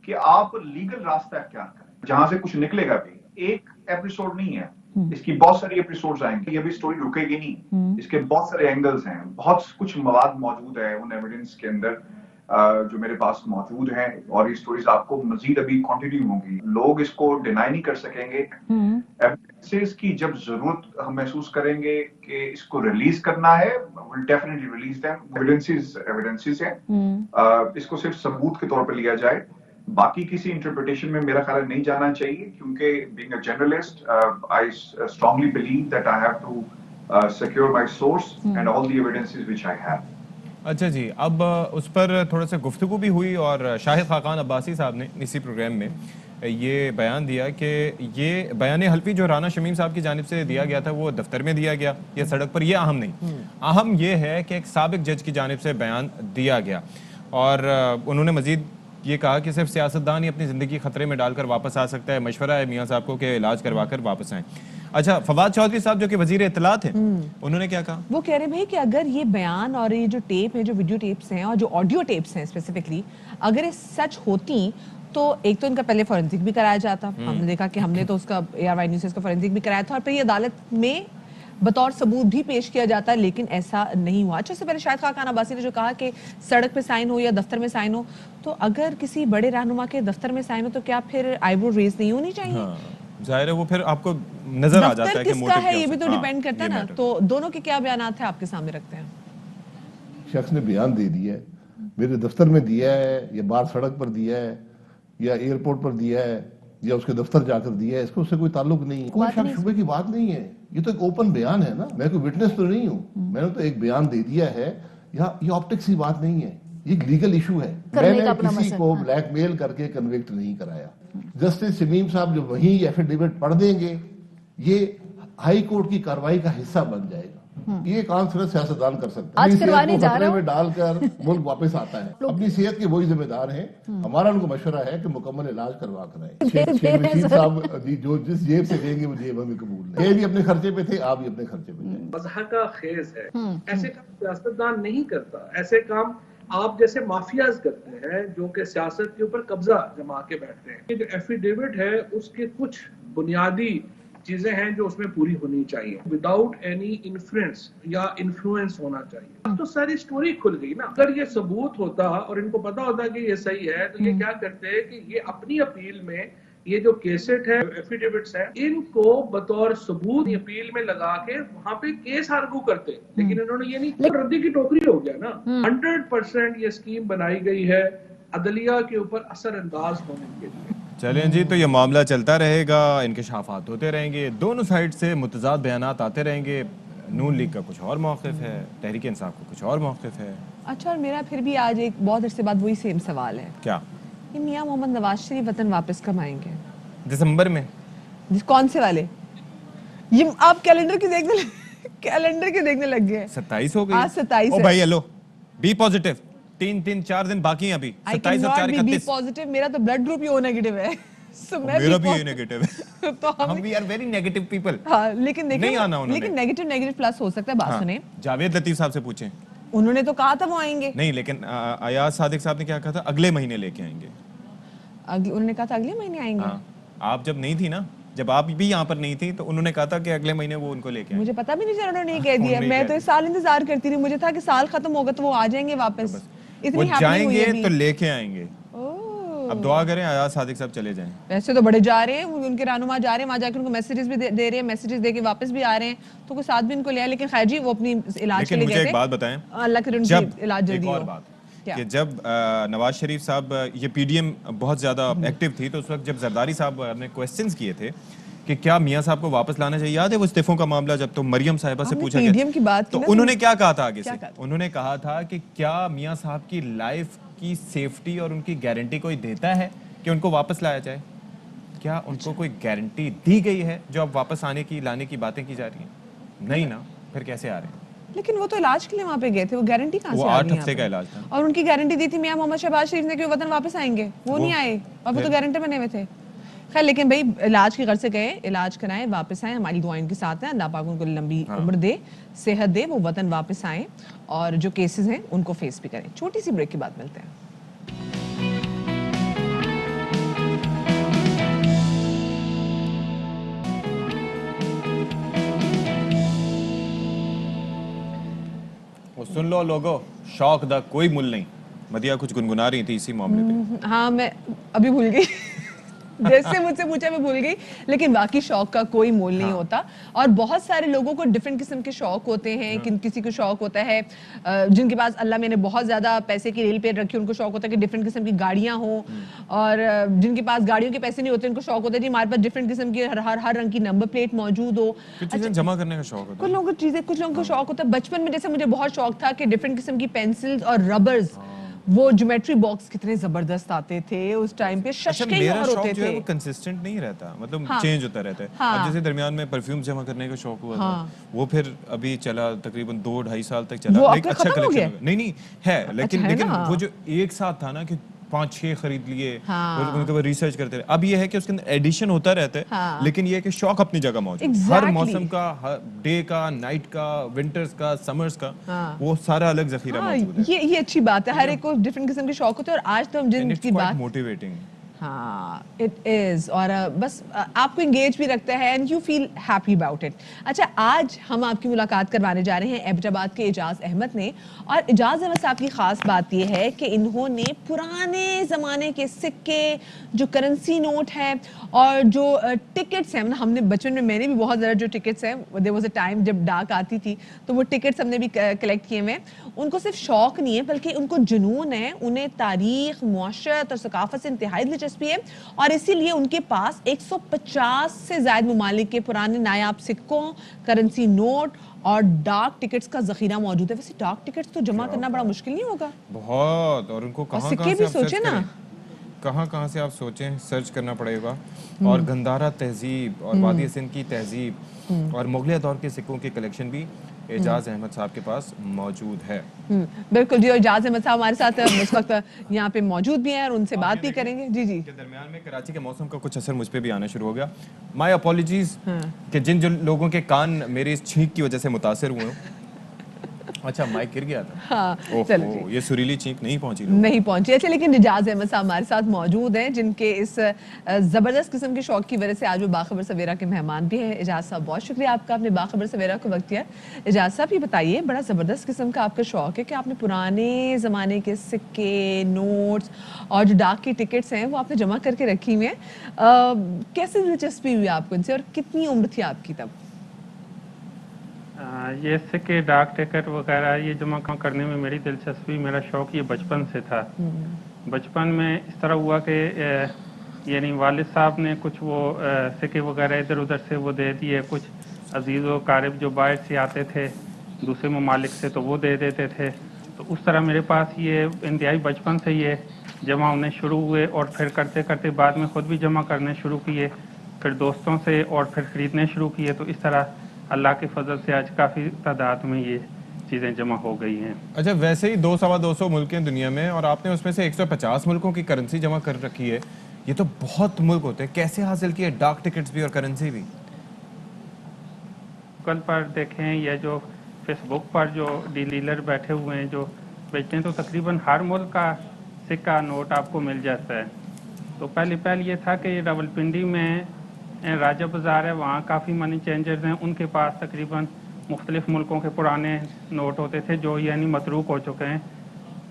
कि आप लीगल रास्ता अख्तियार करें जहां से कुछ निकलेगा भी। एक एपिसोड नहीं है, इसकी बहुत सारी एपिसोड्स आएंगे, ये भी स्टोरी रुकेगी नहीं, इसके बहुत सारे एंगल्स हैं, बहुत कुछ मवाद मौजूद है उन एविडेंस के अंदर जो मेरे पास मौजूद हैं, और ये स्टोरीज आपको मजीद अभी कंटिन्यू होंगी। लोग इसको डिनाई नहीं कर सकेंगे। एविडेंसेस की जब जरूरत हम महसूस करेंगे कि इसको रिलीज करना है, will definitely release them. Evidences हैं, इसको सिर्फ सबूत के तौर पर लिया जाए, बाकी किसी इंटरप्रिटेशन में मेरा ख्याल नहीं जाना चाहिए, क्योंकि being a journalist I strongly believe that I have to secure my source and all the evidences which I have. अच्छा जी, अब उस पर थोड़ा सा गुफ्तगू भी हुई और शाहिद खाकान अब्बासी साहब ने इसी प्रोग्राम में ये बयान दिया कि ये बयान हल्फी जो राना शमीम साहब की जानिब से दिया गया था वो दफ्तर में दिया गया या सड़क पर, ये अहम नहीं। अहम ये है कि एक साबिक जज की जानिब से बयान दिया गया और उन्होंने मजीद ये कहा कि सिर्फ सियासतदान ही अपनी ज़िंदगी खतरे में डालकर वापस आ सकता है। मशवरा है मियाँ साहब को कि इलाज करवा कर वापस आएँ। अच्छा, फवाद चौधरी साहब जो कि वजीर इत्तलात हैं, उन्होंने क्या कहा? वो कह रहे भाई कि अगर ये बयान और ये जो टेप है, जो वीडियो टेप्स हैं और जो ऑडियो टेप्स हैं स्पेसिफिकली, अगर ये सच होती तो एक तो इनका पहले फॉरेंसिक भी कराया जाता। हमने देखा कि हमने तो उसका ARY न्यूज़ से इसका फॉरेंसिक भी कराया था और फिर ये अदालत में बतौर सबूत भी पेश किया जाता है, लेकिन ऐसा नहीं हुआ। अच्छा, इससे पहले शाहिद खाकान अब्बासी ने जो कहा कि सड़क पे साइन हो या दफ्तर में साइन हो, तो अगर किसी बड़े रहनुमा के दफ्तर में साइन हो तो क्या फिर आईब्रो रेज नहीं होनी चाहिए? हाँ, जाहिर है वो फिर आपको नजर आ जाता है कि मोटिव क्या है, ये भी तो डिपेंड करता है ना। तो दोनों के क्या बयानात है आपके सामने रखते हैं। शख्स ने बयान दे दिया है, मेरे दफ्तर में दिया है या बाहर सड़क पर दिया है या एयरपोर्ट पर दिया है या उसके दफ्तर जाकर दिया है, इसको उससे कोई ताल्लुक नहीं है, कोई शक शुबे की बात नहीं है। ये तो एक ओपन बयान है ना, मैं कोई विटनेस तो नहीं हूँ, मैंने तो एक बयान दे दिया है। यहाँ ये ऑप्टिक्स की बात नहीं है, ये लीगल इशू है। मैंने किसी को ब्लैकमेल करके कन्विक्ट नहीं कराया। जस्टिस शमीम साहब जो वही एफिडेविट पढ़ देंगे, ये हाई कोर्ट की कार्रवाई का हिस्सा बन जाएगा। ये काम सिर्फ सियासतदान कर सकते हैं। खतरे में डालकर मुल्क वापस आता है, अपनी सेहत के वही जिम्मेदार हैं। हमारा उनको मशवरा है कि मुकम्मल इलाज करवा कर आए। शेख साहब जो जिस जेब से देंगे वो जेब हमें कबूल है। ये भी अपने खर्चे पे थे, आप भी अपने खर्चे पे थे। मज़हब का खेज है, ऐसे काम सियासतदान नहीं करता। ऐसे काम आप जैसे माफियाज करते हैं जो कि सियासत के ऊपर कब्जा जमा के बैठते हैं। ये जो एफिडेविट है उसके कुछ बुनियादी चीजें हैं जो उसमें पूरी होनी चाहिए, विदाउट एनी इन्फ्लुएंस या इन्फ्लुएंस होना चाहिए। तो सारी स्टोरी खुल गई ना। अगर ये सबूत होता और इनको पता होता कि ये सही है, तो ये क्या करते हैं कि ये अपनी अपील में ये जो केसेट है, एफिडेविट्स है, इनको बतौर सबूत अपील में लगा के वहां पे केस आर्गू करते। लेकिन इन्होंने ये नहीं, रद्दी की टोकरी हो गया ना। 100% ये स्कीम बनाई गई है अदलिया के ऊपर असरअंदाज होने के लिए। चलें जी, तो ये मामला चलता रहेगा, इंकशाफात होते रहेंगे, दोनों साइड से मुतजाद बयानात आते रहेंगे। नून लीग का कुछ और मौक़िफ़ है, तहरीक इंसाफ का कुछ और मौक़िफ़ है। अच्छा, और मेरा फिर भी आज एक बहुत अरसे बाद वही सेम सवाल है, क्या कि मियां मोहम्मद नवाज शरीफ वतन वापस कब आएंगे? दिसंबर में? कौन से वाले? ये आप कैलेंडर के देखने लग गए। 27 हो गई आज 27 ओ है। भाई हेलो, बी पॉजिटिव। 4 दिन बाकी हैं अभी। 27 और 4 31। पॉजिटिव, मेरा तो ब्लड ग्रुप ही ओ नेगेटिव है। So मेरा भी नेगेटिव है। तो हम we are very negative people. हाँ, लेकिन नहीं आना उन्होंने। लेकिन नेगेटिव प्लस हो सकता है। बात सुने, जावेद लतीफ साहब से पूछें, उन्होंने तो कहा था वो आएंगे। नहीं, लेकिन अयाज सादिक साहब ने क्या कहा था? अगले महीने लेके आएंगे। उन्होंने कहा था अगले महीने आएंगे। हाँ, आप जब नहीं थी ना, जब आप भी यहाँ पर नहीं थी, तो उन्होंने कहा था कि अगले महीने वो उनको लेके आएंगे। मुझे पता भी नहीं चला उन्होंने कह दिया। मैं तो इस साल इंतजार करती रही, मुझे था कि साल खत्म होगा तो वो आ जाएंगे वापस। वो जाएंगे तो लेके आएंगे। अब दुआ करें अयाज सादिक साहब चले जाएं। वैसे तो बड़े जा रहे हैं, उनके रहनुमा जा रहे हैं, वहाँ जाकर उनको मैसेजेस भी दे रहे हैं, मैसेजेस दे के वापस भी आ रहे हैं, तो कोई साथ भी इनको लिया। लेकिन खैर जी, वो अपनी इलाज के लिए गए थे। एक बात बताएं, अल्लाह करे उनकी इलाज जल्दी हो। कि जब नवाज शरीफ साहब, ये पीडीएम बहुत ज़्यादा एक्टिव थी, तो उस वक्त जब जरदारी साहब ने क्वेश्चंस किए थे कि क्या मियां साहब को वापस लाना चाहिए, याद है वो इस्तीफों का मामला, जब तो मरियम साहिबा से पूछा गया की बात तो उन्होंने क्या कहा था आगे से? उन्होंने कहा था कि क्या मियां साहब की लाइफ की सेफ्टी और उनकी गारंटी कोई देता है कि उनको वापस लाया जाए? क्या उनको कोई गारंटी दी गई है जो अब वापस आने की, लाने की बातें की जा रही हैं? नहीं ना, फिर कैसे आ रहे हैं? लेकिन वो तो इलाज के लिए वहाँ पे गए थे, वो गारंटी कहाँ से आ गई? 8 हफ्ते का इलाज था और उनकी गारंटी दी थी मियां मोहम्मद शहबाज शरीफ ने कि वतन वापस आएंगे, वो नहीं आए और वो तो गारंटर बने हुए थे। खैर, लेकिन भाई इलाज की गर्ज से गए, इलाज कराएं, वापस आए, हमारी दुआएं उनके साथ हैं, अल्लाह पाक उनको लंबी उम्र दे, सेहत दे, वो वतन वापस आए और जो केसेस हैं उनको फेस भी करें। छोटी सी ब्रेक के बाद मिलते हैं। सुन लो लोगो, शौक दा कोई मुल नहीं। मदिया कुछ गुनगुना रही थी इसी मामले पे। हाँ, मैं अभी भूल गई। जैसे मुझसे पूछा मैं भूल गई, लेकिन बाकी शौक का कोई मोल नहीं होता। और बहुत सारे लोगों को डिफरेंट किस्म के शौक होते हैं। किसी को शौक होता है, जिनके पास अल्लाह मैंने बहुत ज्यादा पैसे की रेल पे रखी, उनको शौक होता है कि डिफरेंट किस्म की गाड़ियां हो। और जिनके पास गाड़ियों के पैसे नहीं होते, उनको शौक होता है जी हमारे पास डिफरेंट किस्म की हर रंग की नंबर प्लेट मौजूद हो। अच्छा, जमा करने का शौक होता है। कुछ लोगों को शौक होता है। बचपन में जैसे मुझे बहुत शौक था कि डिफरेंट किस्म की पेंसिल्स और रबर्स, वो ज्योमेट्री बॉक्स कितने जबरदस्त आते थे उस टाइम पे, शशके ही और होते थे। वो कंसिस्टेंट नहीं रहता, मतलब चेंज होता रहता है। अब जैसे दरमियान में परफ्यूम जमा करने का शौक हुआ था, वो फिर अभी चला तकरीबन 2-2.5 साल तक चला। एक अच्छा कलेक्शन नहीं है, लेकिन वो जो एक साथ था ना कि 5-6 खरीद लिए और उनके ऊपर रिसर्च करते रहे। अब ये है कि उसके अंदर एडिशन होता रहता है, लेकिन ये है कि शौक अपनी जगह मौजूद है। हर मौसम का, हर डे का, नाइट का, विंटर्स का, समर्स का, वो सारा अलग जखीरा मौजूद है। ये अच्छी बात है, हर एक को डिफरेंट किस्म के शौक होते हैं। और आज तो हम जिनकी बात, मोटिवेटिंग, हाँ इट इज, और बस आपको इंगेज भी रखता है and you feel happy about it. अच्छा, आज हम आपकी मुलाकात करवाने जा रहे हैं एबटाबाद के एजाज अहमद ने। और एजाज अहमद साहब की खास बात यह है कि इन्होंने पुराने ज़माने के सिक्के, जो करेंसी नोट है और जो टिकट्स हैं, मतलब हमने बचपन में, मैंने भी बहुत ज़्यादा जो टिकट्स हैं, देयर वाज अ टाइम जब डाक आती थी तो वो टिकट्स हमने भी कलेक्ट किए हुए। उनको सिर्फ शौक नहीं है बल्कि उनको जुनून है, उन्हें तारीख, मुआशरत और सकाफत से इंतहाई दिलचस्पी है। और इसीलिए उनके पास 150 से ज़ायद ममालिक के पुराने नायाब सिक्कों, करेंसी नोट और डाक टिकट्स का जखीरा मौजूद है। वैसे डाक टिकट्स तो जमा करना बड़ा मुश्किल नहीं होगा? बहुत। और उनको सिक्के भी सोचे ना, कहाँ से आप सोचें, सर्च करना पड़ेगा। और गंधारा तहजीब और वादी सिंध की तहजीब और मुगलिया दौर के सिक्कों की कलेक्शन भी एजाज अहमद साहब के पास मौजूद है। बिल्कुल जी, और एजाज अहमद साहब हमारे साथ इस वक्त यहाँ पे मौजूद भी हैं और उनसे बात भी करेंगे। जी जी। दरमियान में कराची के मौसम का कुछ असर मुझ पे भी आना शुरू हो गया। माय अपॉलॉजीज कि जिन लोगों के कान मेरे इस छींक की वजह से मुतासर हुए अच्छा माइक गिर गया था। हाँ चलो जी, ये सुरीली चीख नहीं पहुंची नहीं पहुंची। अच्छा, लेकिन इजाज अहमद साहब हमारे साथ मौजूद हैं, जिनके इस ज़बरदस्त किस्म के शौक की वजह से आज वो बाखबर सवेरा के मेहमान भी हैं। इजाज साहब, बहुत शुक्रिया आपका, आपने बाखबर सवेरा को वक्त दिया। इजाज साहब, ये बताइए, बड़ा ज़बरदस्त किस्म का आपका शौक है कि आपने पुराने ज़माने के सिक्के, नोट्स और जो डाक की टिकट्स हैं वो आपने जमा करके रखी हुई हैं। कैसे दिलचस्पी हुई आपको इनसे और कितनी उम्र थी आपकी तब? ये सिक्के, डाक टिकट वगैरह ये जमा करने में मेरी दिलचस्पी, मेरा शौक ये बचपन से था। बचपन में इस तरह हुआ कि यानी वालिद साहब ने कुछ वो सिक्के वगैरह इधर उधर से वो दे दिए, कुछ अजीज़ व क़ारिब जो बाहर से आते थे दूसरे ममालिक से तो वो दे देते थे। तो उस तरह मेरे पास ये इंतहाई बचपन से ये जमा होने शुरू हुए और फिर करते करते बाद में ख़ुद भी जमा करने शुरू किए, फिर दोस्तों से और फिर ख़रीदने शुरू किए। तो इस तरह अल्लाह के फजल से आज काफ़ी तादाद में ये चीज़ें जमा हो गई हैं। अच्छा, वैसे ही 200-225 मुल्क हैं दुनिया में और आपने उसमें से 150 मुल्कों की करेंसी जमा कर रखी है। ये तो बहुत मुल्क होते हैं, कैसे हासिल किए डाक टिकट्स भी और करेंसी भी? कल पर देखें या जो फेसबुक पर जो डीलर बैठे हुए हैं जो बेचते हैं, तो तकरीबन हर मुल्क का सिक्का नोट आपको मिल जाता है। तो पहले ये था कि रावलपिंडी में राजा बाज़ार है, वहाँ काफ़ी मनी चेंजर्स हैं, उनके पास तकरीबन मुख्तलिफ़ मुल्कों के पुराने नोट होते थे जो यानी मतरूक हो चुके हैं,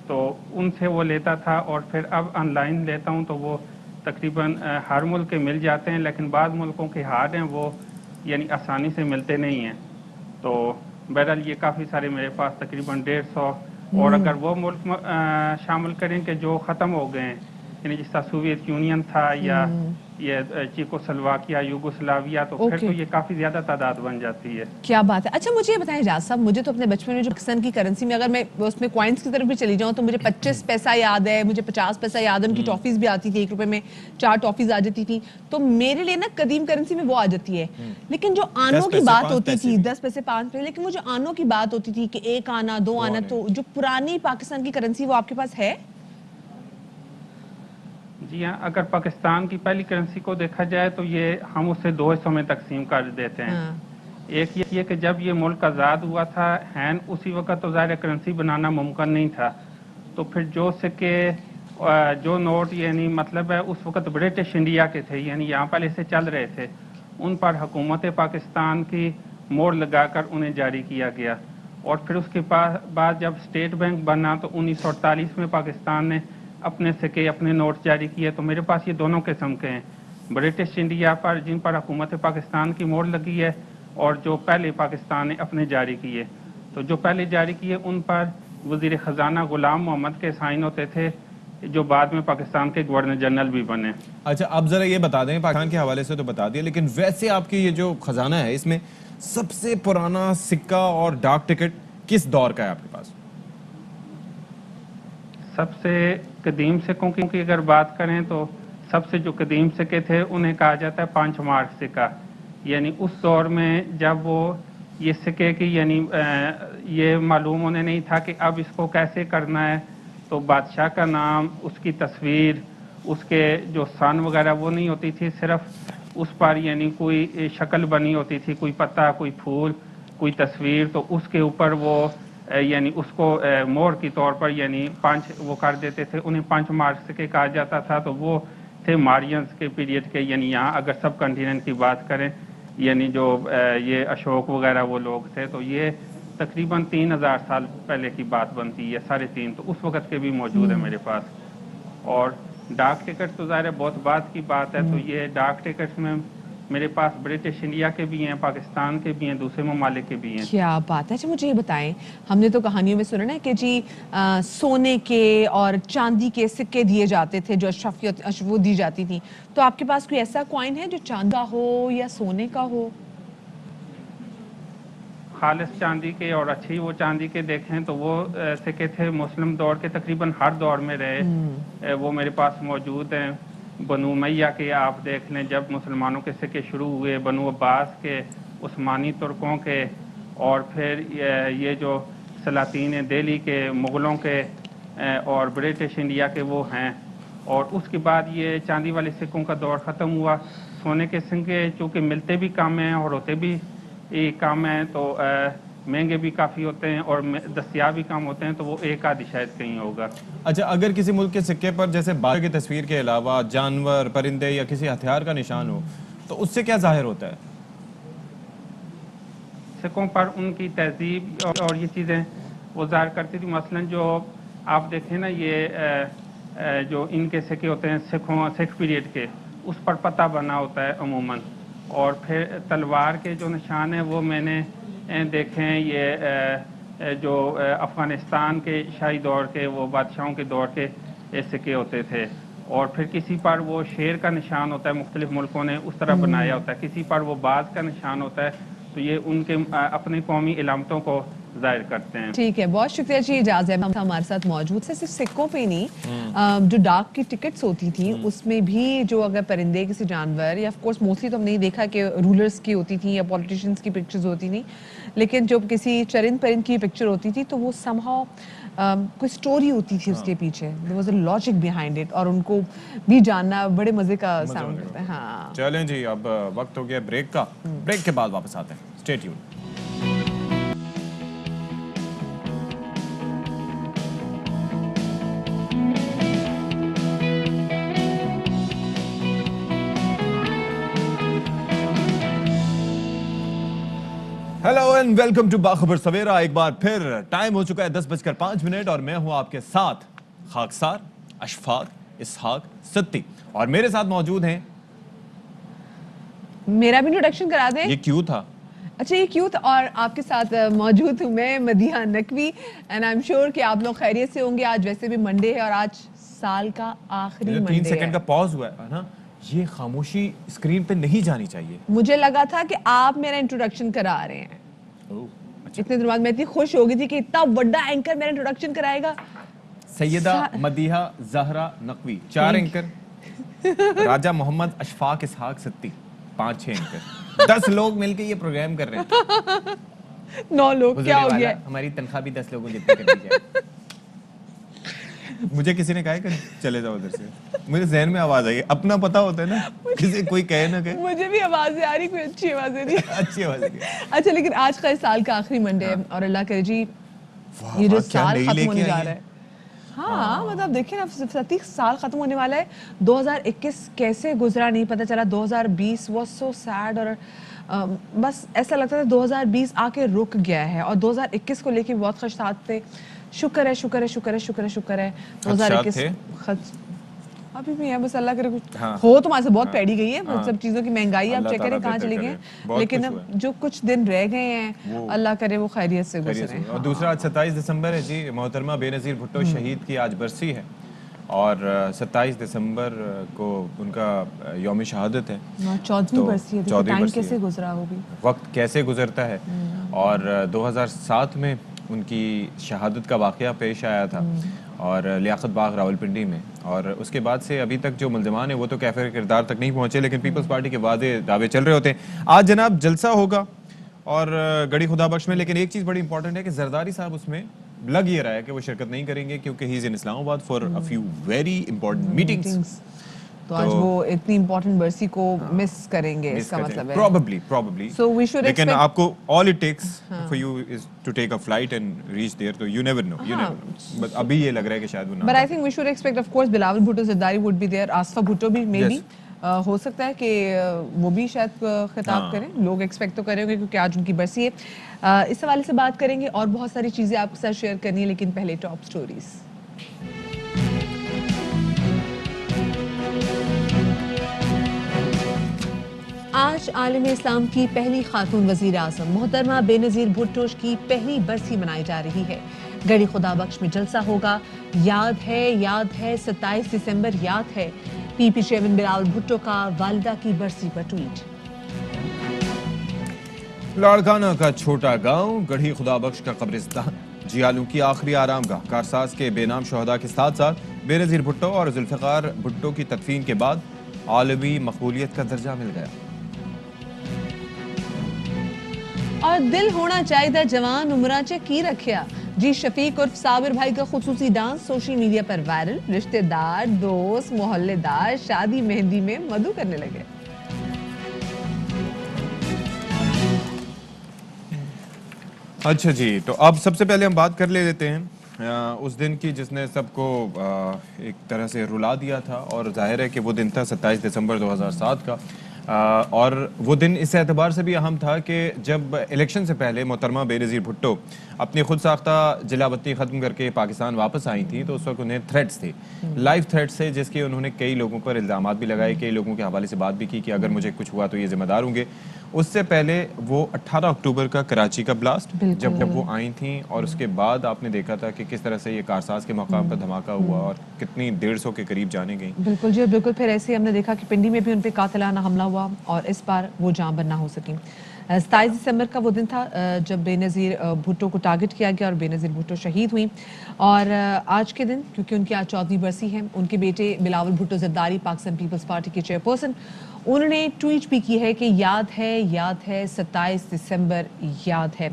तो उनसे वो लेता था। और फिर अब ऑनलाइन लेता हूँ तो वो तकरीबन हर मुल्क के मिल जाते हैं, लेकिन बाद मुल्कों के हार्ड हैं, वो यानी आसानी से मिलते नहीं हैं। तो बहरहाल ये काफ़ी सारे मेरे पास तकरीबन 150, और अगर वो मुल्क शामिल करें कि जो ख़त्म हो गए हैं, यानी जिस तरह सोवियत यूनियन था या ये चेकोस्लोवाकिया, यूगोस्लाविया, तो फिर तो ये काफ़ी ज़्यादा तादाद बन जाती है। क्या बात है। अच्छा, मुझे ये बताएं इजाज साहब, मुझे तो अपने बचपन में जो पाकिस्तान की करेंसी में अगर मैं उसमें कॉइन्स की तरफ भी चली जाऊँ तो मुझे 25 पैसा याद है, मुझे 50 पैसा याद है। उनकी टॉफीज भी आती थी, 1 रुपए में 4 टॉफीज आ जाती थी। तो मेरे लिए ना कदीम करेंसी में वो आ जाती है, लेकिन जो आनों की बात होती थी 10 पैसे 5 पैसे, लेकिन वो जो आनों की बात होती थी कि 1 आना 2 आना, तो जो पुरानी पाकिस्तान की करेंसी वो आपके पास है? जी हाँ, अगर पाकिस्तान की पहली करेंसी को देखा जाए तो ये हम उसे 2 हिस्सों में तकसीम कर देते हैं। एक ये कि जब ये मुल्क आज़ाद हुआ था हैन, उसी वक्त तो ज़ाहिर करेंसी बनाना मुमकिन नहीं था। तो फिर जो सिक्के जो नोट यानी मतलब है उस वक्त ब्रिटिश इंडिया के थे, यानी यहाँ पहले से चल रहे थे, उन पर हुकूमत पाकिस्तान की मोहर लगाकर उन्हें जारी किया गया। और फिर उसके बाद जब स्टेट बैंक बना तो 1948 में पाकिस्तान ने अपने सिक्के, अपने नोट जारी किए। तो मेरे पास ये दोनों किस्म के हैं, ब्रिटिश इंडिया पर जिन पर हुकूमत पाकिस्तान की मोहर लगी है, और जो पहले पाकिस्तान ने अपने जारी किए। तो जो पहले जारी किए उन पर वज़ीर ख़जाना ग़ुलाम मोहम्मद के साइन होते थे, जो बाद में पाकिस्तान के गवर्नर जनरल भी बने। अच्छा, अब जरा ये बता दें, पाकिस्तान के हवाले से तो बता दिया, लेकिन वैसे आपकी ये जो खजाना है इसमें सबसे पुराना सिक्का और डाक टिकट किस दौर का है आपके पास? सबसे कदीम सिक्कों की अगर बात करें तो सबसे जो कदीम सिक्के थे उन्हें कहा जाता है 5 मार्क सिक्का। यानी उस दौर में जब वो ये सिक्के की यानी ये मालूम उन्हें नहीं था कि अब इसको कैसे करना है, तो बादशाह का नाम, उसकी तस्वीर, उसके जो सन वगैरह वो नहीं होती थी, सिर्फ उस पर यानी कोई शक्ल बनी होती थी, कोई पत्ता, कोई फूल, कोई तस्वीर, तो उसके ऊपर वो यानी उसको मोहर की तौर पर यानी 5 वो कर देते थे। उन्हें 5 मार्क सिक्के कहा जाता था। तो वो थे मारियंस के पीरियड के, यानी यहाँ अगर सब कंटिनेंट की बात करें, यानी जो ये अशोक वगैरह वो लोग थे, तो ये तकरीबन 3000 साल पहले की बात बनती है, 3.5, तो उस वक़्त के भी मौजूद है मेरे पास। और डाक टिकट तो ज़ाहिर है बहुत बात की बात है, तो ये डाक टिकट में मेरे पास ब्रिटिश इंडिया के भी हैं, पाकिस्तान के भी हैं, दूसरे ममालिक के भी हैं। क्या बात है। अच्छा, मुझे ये बताएं, हमने तो कहानियों में सुना ना कि जी सोने के और चांदी के सिक्के दिए जाते थे, जो अशरफियत वो दी जाती थी। तो आपके पास कोई ऐसा कॉइन है जो चांदी का हो या सोने का हो? खालिस चांदी के और अच्छी वो चांदी के देखें तो वो सिक्के थे मुस्लिम दौर के, तकरीबन हर दौर में रहे, वो मेरे पास मौजूद हैं। बनु उमैया के आप देख लें, जब मुसलमानों के सिक्के शुरू हुए, बनु अब्बास के, उस्मानी तुर्कों के, और फिर ये जो सलातीन दिल्ली के, मुग़लों के और ब्रिटिश इंडिया के वो हैं। और उसके बाद ये चांदी वाले सिक्कों का दौर ख़त्म हुआ। सोने के सिक्के चूँकि मिलते भी कम हैं और होते भी कम हैं, तो महंगे भी काफ़ी होते हैं और दस्तियाब भी कम होते हैं, तो वो एक आधी शायद कहीं होगा। अच्छा, अगर किसी मुल्क के सिक्के पर जैसे बाघ की तस्वीर के अलावा जानवर, परिंदे या किसी हथियार का निशान हो, तो उससे क्या जाहिर होता है? सिक्कों पर उनकी तहजीब और ये चीज़ें वो ज़ाहिर करती थी। मसलन जो आप देखें ना, ये जो इनके सिक्के होते हैं सिख पीरियड के, उस पर पता बना होता है अमूमन। और फिर तलवार के जो निशान हैं वो मैंने देखे हैं, ये जो अफ़गानिस्तान के शाही दौर के, वो बादशाहों के दौर के सिक्के होते थे। और फिर किसी पर वो शेर का निशान होता है, मुख्तलिफ मुल्कों ने उस तरह बनाया होता है, किसी पर वो बाज का निशान होता है, तो ये उनके अपनी कौमी इलामतों को जाहिर करते हैं। ठीक है, बहुत शुक्रिया जी। इजाज़ अहमद हमारे साथ मौजूद से। सिर्फ सिक्कों पे नहीं, जो डाक की टिकट्स होती थी उसमें भी जो अगर परिंदे, किसी जानवर, या ऑफ कोर्स मोस्टली तो हमने नहीं देखा कि रूलर्स की होती थी या पॉलिटिशियंस की पिक्चर्स होती थी, लेकिन जब किसी चरिंद परिंद की पिक्चर होती थी तो वो समहाउ कोई स्टोरी होती थी उसके पीछे, there was a logic behind it, और उनको भी जानना बड़े मजे का साउंड करता है। हाँ, चलें जी, अब वक्त हो गया ब्रेक का। ब्रेक के बाद वापस आते हैं, stay tuned. Hello and welcome to Bakhabar Savera. एक बार फिर टाइम हो चुका है 10:05 और मैं हूं आपके साथ खाकसार अशफाक इसहाक सत्ती, और मेरे साथ मौजूद हैं। मेरा भी इंट्रोडक्शन करा दें। ये क्यों था? अच्छा, ये क्यों था। और आपके साथ मौजूद हूँ मैं Madiha Naqvi, and I am sure कि आप लोग खैरियत से होंगे। आज वैसे भी मंडे है और आज साल का आखिरी मंडे है। 3 सेकंड का पॉज हुआ है ना, ये खामोशी स्क्रीन पे नहीं जानी चाहिए। मुझे लगा था कि आप मेरा इंट्रोडक्शन करा रहे हैं। अच्छा। इतने दिन बाद मैं इतनी खुश हो गई थी कि इतना बड़ा एंकर मेरा इंट्रोडक्शन कराएगा। सैयदा मदीहा जहरा नकवी 4 एंकर, राजा मोहम्मद अशफाक इसहाक सत्ती 5-6 एंकर, 10 लोग मिलके ये प्रोग्राम कर रहे हैं। 9 लोग क्या हो गया? हमारी तनख्वाह भी 10 लोगों जितनी कर दी जाए। मुझे किसी ने कहा कि चले जाओ उधर से, मेरे जहन में आवाज आई, अपना पता होता है ना, किसी कोई कहे ना कहे। मुझे भी आवाजें आ रही, कोई अच्छी आवाजें नहीं। अच्छी आवाजें। अच्छा, लेकिन आज का इस साल का आखिरी मंडे है और अल्लाह करे जी ये जो साल खत्म होने जा रहा है। हाँ, मतलब देखिए ना, सती साल खत्म होने वाला है। 2021 कैसे गुजरा नहीं पता चला। 2020 वाज सो सैड, और बस ऐसा लगता था 2020 आके रुक गया है, और 2021 को लेके बहुत खदशात थे। शुक्र है, शुक्र है, शुक्र है, शुक्र है, शुक्र है 2021 अभी भी है, बस अल्लाह करे कुछ हो। तो हमारे से बहुत पैड़ी गई है सब चीज़ों की महंगाई, आप चेक करें कहाँ चली गई, लेकिन जो कुछ दिन रह गए हैं अल्लाह करे वो खैरियत से गुजरे। और दूसरा, आज 27 दिसंबर है जी, मोहतरमा बेनज़ीर भुट्टो शहीद की आज बरसी है, और 27 दिसंबर को उनका यौम शहादत है। 14वीं बरसी है। टाइम कैसे गुजरा वो भी, वक्त कैसे गुजरता है। और 2007 में उनकी शहादत का वाक़या पेश आया था, और लियाकत बाग रावलपिंडी में, और उसके बाद से अभी तक जो मुल्ज़िमान हैं वो तो कैफ़े किरदार तक नहीं पहुँचे, लेकिन पीपल्स पार्टी के वादे दावे चल रहे होते हैं। आज जनाब जलसा होगा और गढ़ी खुदा बख्श में, लेकिन एक चीज़ बड़ी इंपॉर्टेंट है कि जरदारी साहब उसमें लग ये रहा है कि वो शिरकत नहीं करेंगे, क्योंकि he is in Islamabad for a few very important meetings. तो आज वो इतनी इंपॉर्टेंट बर्सी को मिस करेंगे, इसका मतलब है probably so we should लेकिन expect... आपको all it takes for you is to take a flight and reach there, तो you never know, but अभी ये लग रहा है कि शायद वो ना। But I think we should expect, of course, Bilawal Bhutto Zardari would be there, आसफा भुट्टो भी maybe हो सकता है कि वो भी शायद खिताब करें, लोग एक्सपेक्ट तो करेंगे क्योंकि आज उनकी बरसी है। इस हवाले से बात करेंगे और बहुत सारी चीज़ें आपके साथ शेयर करनी है, लेकिन पहले टॉप स्टोरीज। आज आलम इस्लाम की पहली खातून वजीर आज़म मोहतरमा बेनज़ीर भुट्टो की पहली बरसी मनाई जा रही है। गढ़ी खुदा बख्श में जलसा होगा। याद है 27 दिसंबर याद है। पीपी चेयरमैन बिलावल भुट्टो का वालिदा की बरसी पर ट्वीट। लाड़काना का छोटा गांव, गढ़ी खुदा बख्श का कब्रिस्तान, जियालू की आखिरी आरामगाह, कारसाज के बेनाम शहदा के साथ साथ बेनज़ीर भुट्टो और जुल्फ़िकार भुट्टो की तदफीन के बाद आलमी मकबूलियत का दर्जा मिल गया। और दिल होना चाहिए जवान उमरा च की रखिया। जी शफीक उर्फ साबिर भाई का खुसूसी डांस सोशल मीडिया पर वायरल। रिश्तेदार, दोस्त, मोहल्लेदार शादी मेहंदी में मधु करने लगे। अच्छा जी, तो अब सबसे पहले हम बात कर लेते हैं उस दिन की जिसने सबको एक तरह से रुला दिया था, और जाहिर है कि वो दिन था 27 दिसंबर 2007 का। और वो दिन इस एतबार से भी अहम था कि जब इलेक्शन से पहले मोहतरमा बेनज़ीर भुट्टो अपनी खुद साख्ता जलावतनी ख़त्म करके पाकिस्तान वापस आई थी, तो उस वक्त उन्हें थ्रेट्स थे, लाइव थ्रेट्स थे, जिसके उन्होंने कई लोगों पर इल्ज़ामात भी लगाए, कई लोगों के हवाले से बात भी की कि अगर मुझे कुछ हुआ तो ये ज़िम्मेदार होंगे। उससे पहले वो 18 अक्टूबर का कराची का ब्लास्ट, जब वो आई थी, और उसके बाद आपने देखा था कि किस तरह से ये कारसाज के मकाम पर धमाका हुआ और कितनी 150 के करीब जाने गई। बिल्कुल जी, बिल्कुल। फिर ऐसे ही हमने देखा कि पिंडी में भी उन पे कातिलाना हमला हुआ, और इस बार वो जान बन ना हो सकी। 27 दिसंबर का वो दिन था जब बेनज़ीर भुट्टो को टारगेट किया गया और बेनज़ीर भुट्टो शहीद हुई। और आज के दिन, क्योंकि उनकी आज 14वीं बरसी है, उनके बेटे बिलावल भुट्टो ज़रदारी पाकिस्तान पीपल्स पार्टी के चेयरपर्सन, उन्होंने ट्वीट भी की है कि याद है 27 दिसंबर याद है।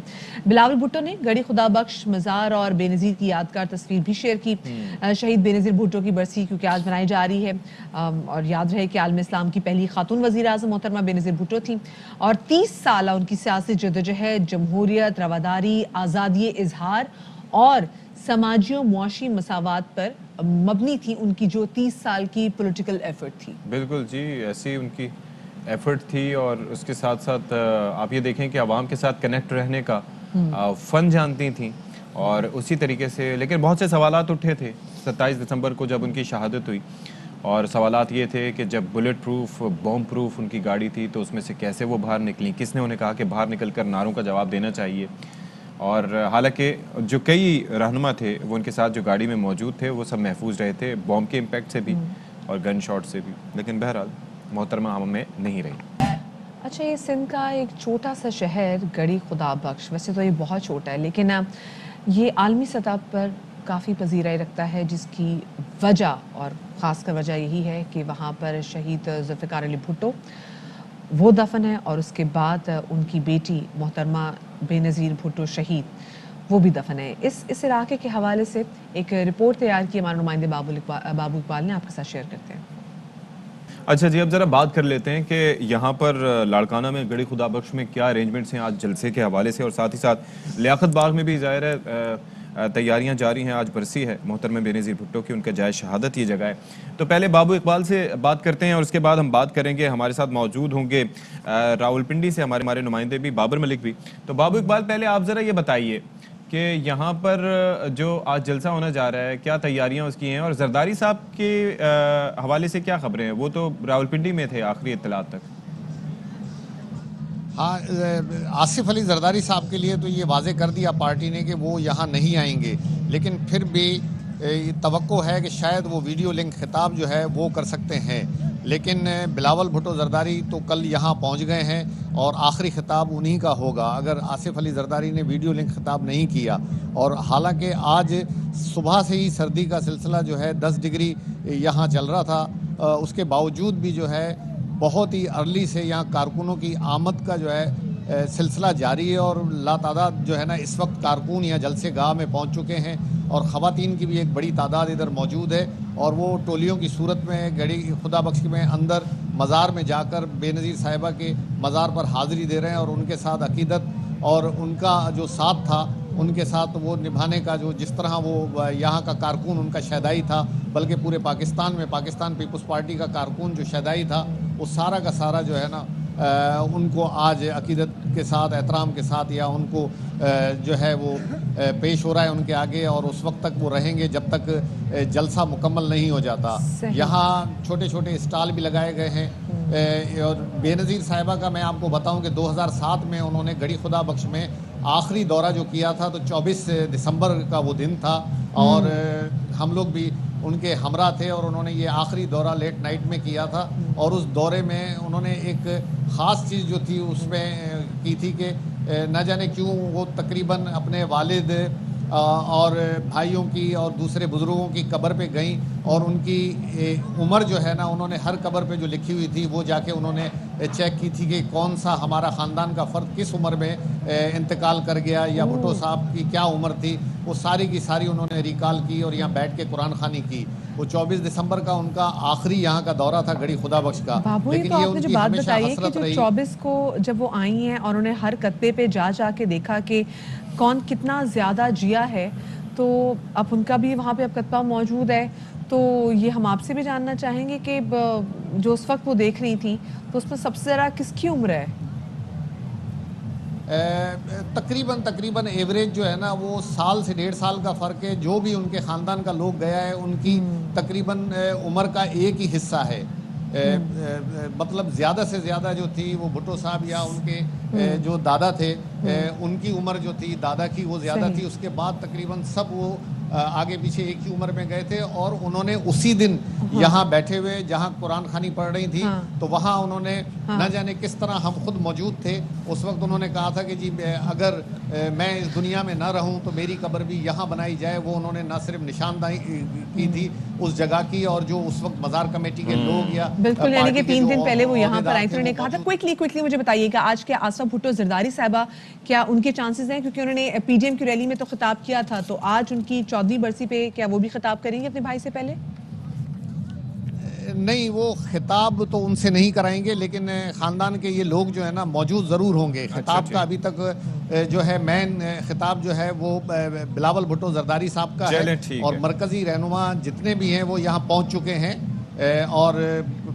बिलावल भुट्टो ने गड़ी खुदा बख्श मज़ार और बेनज़ीर की यादगार तस्वीर भी शेयर की। शहीद बेनज़ीर भुट्टो की बरसी क्योंकि आज मनाई जा रही है, और याद रहे कि आलम इस्लाम की पहली खातून वज़ीर आज़म मोहतरमा बेनज़ीर भुट्टो थी, और 30 साल उनकी सियासी जद्दोजहद जमहूरियत, रवादारी, आज़ादी इजहार और समाजी और मुआशी मसावात पर मबनी थी उनकी जो 30 साल की पॉलिटिकल एफर्ट थी। बिल्कुल जी, ऐसी उनकी एफर्ट थी, और उसके साथ साथ आप ये देखें कि आवाम के साथ कनेक्ट रहने का फ़न जानती थी, और उसी तरीके से। लेकिन बहुत से सवालात उठे थे 27 दिसंबर को जब उनकी शहादत हुई, और सवालात ये थे कि जब बुलेट प्रूफ, बॉम्ब प्रूफ उनकी गाड़ी थी, तो उसमें से कैसे वो बाहर निकली, किसने उन्हें कहा कि बाहर निकलकर नारों का जवाब देना चाहिए। और हालांकि जो कई रहनुमा थे वो उनके साथ जो गाड़ी में मौजूद थे वो सब महफूज रहे थे बॉम्ब के इम्पैक्ट से भी और गन शॉट से भी, लेकिन बहरहाल मोहतरमा हम में नहीं रही। अच्छा, ये सिंध का एक छोटा सा शहर गड़ी खुदा बख्श, वैसे तो ये बहुत छोटा है, लेकिन ये आलमी सतह पर काफ़ी पजीराई रखता है, जिसकी वजह और ख़ासकर वजह यही है कि वहाँ पर शहीद ज़ुल्फ़िकार अली भुट्टो वो दफन है, और उसके बाद उनकी बेटी मोहतरमा बेनज़ीर भुट्टो शहीद वो भी दफन है। इस इलाके के हवाले से एक रिपोर्ट तैयार की हमारे नुमाइंदे बाबू इकबाल ने, आपके साथ शेयर करते हैं। अच्छा जी, अब ज़रा बात कर लेते हैं कि यहाँ पर लाड़काना में गड़ी खुदा बख्श में क्या अरेंजमेंट्स हैं आज जलसे के हवाले से, और साथ ही साथ लियाकत बाग में भी ज़ाहिर है तैयारियां जारी हैं। आज बरसी है मोहतरमा बेनज़ीर भुट्टो की, उनका जाए शहादत ये जगह है। तो पहले बाबू इकबाल से बात करते हैं, और उसके बाद हम बात करेंगे, हमारे साथ मौजूद होंगे रावलपिंडी से हमारे नुमाइंदे भी, बाबर मलिक भी। तो बाबू इकबाल, पहले आप ज़रा ये बताइए कि यहाँ पर जो आज जलसा होना जा रहा है, क्या तैयारियां उसकी हैं, और जरदारी साहब के हवाले से क्या खबरें हैं? वो तो रावलपिंडी में थे आखिरी इत्तलात तक। हाँ, आसिफ अली जरदारी साहब के लिए तो ये वाज़े कर दिया पार्टी ने कि वो यहाँ नहीं आएंगे, लेकिन फिर भी तवक्को है कि शायद वो वीडियो लिंक खिताब जो है वो कर सकते हैं। लेकिन बिलावल भुट्टो जरदारी तो कल यहाँ पहुँच गए हैं, और आखिरी खिताब उन्हीं का होगा अगर आसिफ अली जरदारी ने वीडियो लिंक खिताब नहीं किया। और हालांकि आज सुबह से ही सर्दी का सिलसिला जो है 10 डिग्री यहाँ चल रहा था, उसके बावजूद भी जो है बहुत ही अर्ली से यहाँ कारकुनों की आमद का जो है सिलसिला जारी है, और लातादाद जो है ना इस वक्त कारकुन यहाँ जलसे गाह में पहुँच चुके हैं, और ख़वातीन की भी एक बड़ी तादाद इधर मौजूद है, और वो टोलियों की सूरत में गड़ी खुदा बख्श में अंदर मज़ार में जाकर बेनज़ीर साहिबा के मज़ार पर हाज़िरी दे रहे हैं, और उनके साथ अकीदत और उनका जो साथ था उनके साथ वो निभाने का, जो जिस तरह वो यहाँ का कारकुन उनका शहदाई था, बल्कि पूरे पाकिस्तान में पाकिस्तान पीपल्स पार्टी का कारकुन जो शहदाई था, वो सारा का सारा जो है ना उनको आज अकीदत के साथ, एहतराम के साथ, या उनको जो है वो पेश हो रहा है उनके आगे, और उस वक्त तक वो रहेंगे जब तक जलसा मुकम्मल नहीं हो जाता। यहाँ छोटे छोटे स्टॉल भी लगाए गए हैं, और बेनज़ीर साहिबा का मैं आपको बताऊं कि 2007 में उन्होंने गड़ी खुदा बख्श में आखिरी दौरा जो किया था, तो 24 दिसंबर का वो दिन था, और हम लोग भी उनके हमरा थे, और उन्होंने ये आखिरी दौरा लेट नाइट में किया था, और उस दौरे में उन्होंने एक ख़ास चीज़ जो थी उसमें की थी कि न जाने क्यों वो तकरीबन अपने वालिद और भाइयों की और दूसरे बुज़ुर्गों की कब्र पे गईं, और उनकी उम्र जो है ना उन्होंने हर कब्र पे जो लिखी हुई थी वो जाके उन्होंने चेक की थी कि कौन सा हमारा ख़ानदान का फ़र्द किस उम्र में इंतकाल कर गया, या भुट्टो साहब की क्या उम्र थी। وہ ساری کی ساری انہوں نے ریکال کی اور یہاں بیٹھ کے قرآن خوانی کی. وہ 24 دسمبر کا ان کا آخری یہاں کا دورہ تھا گڑھی خدا بخش کا. بابو یہ تو آپ نے جو بات بتائی ہے کہ جو 24 کو جب وہ آئی ہیں اور انہوں نے ہر قطبے پہ جا کے دیکھا کہ کون کتنا زیادہ جیا ہے, تو اب ان کا بھی وہاں پہ اب قطبہ موجود ہے, تو یہ ہم آپ سے بھی جاننا چاہیں گے کہ جو اس وقت وہ دیکھ رہی تھی تو اس میں سب سے زیادہ کس کی عمر ہے؟ تقریباً ایوریج جو ہے نا وہ سال سے 1.5 سال کا فرق ہے. جو بھی ان کے خاندان کا لوگ گیا ہے ان کی تقریباً عمر کا ایک ہی حصہ ہے. مطلب زیادہ سے زیادہ جو تھی وہ بھٹو صاحب یا ان کے جو دادا تھے ان کی عمر جو تھی دادا کی وہ زیادہ تھی. اس کے بعد تقریباً سب وہ آگے پیچھے ایک ہی عمر میں گئے تھے, اور انہوں نے اسی دن یہاں بیٹھے ہوئے جہاں قرآن خوانی پڑھ رہی تھی تو وہاں انہوں نے نہ جانے کس طرح, ہم خود موجود تھے اس وقت, انہوں نے کہا تھا کہ جی اگر میں اس دنیا میں نہ رہوں تو میری قبر بھی یہاں بنائی جائے. وہ انہوں نے نہ صرف نشاندہی کی تھی اس جگہ کی, اور جو اس وقت مزار کمیٹی کے لوگ یا بالکل, یعنی کہ 3 دن پہلے وہ یہاں پر آئی تھی, انہوں نے کہا تھا. کوئکلی مجھے بتائیے کہ آج کے آصف بھٹو زرداری صاحبہ کیا ان کے چانسز ہیں, کیونکہ انہوں نے پی ڈی ایم کی ریلی میں تو خطاب کیا تھا, تو آج ان کی 14ویں برسی پہ کیا وہ بھی خطاب کریں گے اپنے بھائی سے پہلے؟ نہیں, وہ خطاب تو ان سے نہیں کرائیں گے, لیکن خاندان کے یہ لوگ جو ہے نا موجود ضرور ہوں گے. خطاب کا ابھی تک جو ہے مین خطاب جو ہے وہ بلاول بھٹو زرداری صاحب کا ہے, اور مرکزی رہنما جتنے بھی ہیں وہ یہاں پہنچ چکے ہیں. اور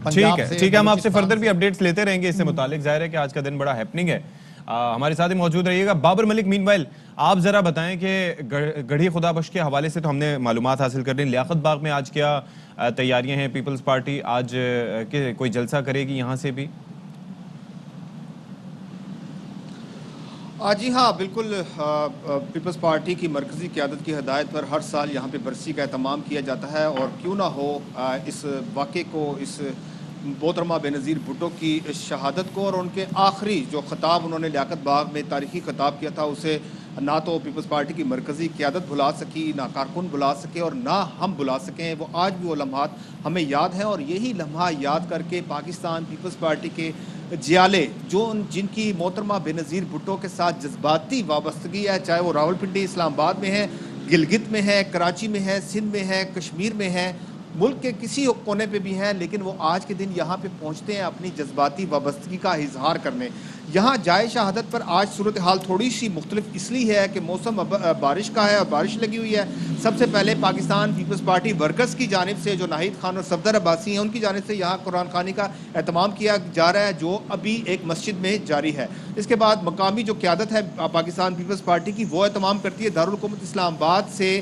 ٹھیک ہے, ہم آپ سے فردر بھی اپڈیٹس لیتے رہیں گے اس سے متعلق. ظاہر ہے کہ آج کا دن بڑا ہیپننگ ہے. ہمارے ساتھ ہی موجود رہیے گا. بابر ملک مین وائل آپ ذرا بتائیں کہ گڑھی خدا بخش کے حوالے سے تو ہم نے معلومات حاصل کر لی. لیاقت باغ میں آج کیا تیاریاں ہیں؟ پیپلز پارٹی آج کوئی جلسہ کرے گی یہاں سے بھی؟ جی ہاں بالکل, پیپلز پارٹی کی مرکزی قیادت کی ہدایت پر ہر سال یہاں پہ برسی کا اہتمام کیا جاتا ہے, اور کیوں نہ ہو اس واقعے کو, اس محترمہ بےنظیر بھٹو کی شہادت کو اور ان کے آخری جو خطاب انہوں نے لیاقت باغ میں تاریخی خطاب کیا تھا, اسے نہ تو پیپلز پارٹی کی مرکزی قیادت بھلا سکی, نہ کارکن بھلا سکے, اور نہ ہم بھلا سکیں. وہ آج بھی وہ لمحات ہمیں یاد ہیں, اور یہی لمحہ یاد کر کے پاکستان پیپلز پارٹی کے جیالے جن کی محترمہ بےنظیر بھٹو کے ساتھ جذباتی وابستگی ہے, چاہے وہ راولپنڈی اسلام آباد میں ہے, گلگت میں ہے, کراچی میں ہے, سندھ میں ہے, کشمیر میں ہے, ملک کے کسی کونے پہ بھی ہیں, لیکن وہ آج کے دن یہاں پہ پہنچتے ہیں اپنی جذباتی وابستگی کا اظہار کرنے. یہاں جائے شہادت پر آج صورتحال تھوڑی سی مختلف اس لیے ہے کہ موسم بارش کا ہے اور بارش لگی ہوئی ہے. سب سے پہلے پاکستان پیپلز پارٹی ورکرز کی جانب سے جو ناہید خان اور صفدر عباسی ہیں ان کی جانب سے یہاں قرآن خوانی کا اہتمام کیا جا رہا ہے, جو ابھی ایک مسجد میں جاری ہے. اس کے بعد مقامی جو قیادت ہے پاکستان پیپلز پارٹی کی وہ اہتمام کرتی ہے. دارالحکومت اسلام آباد سے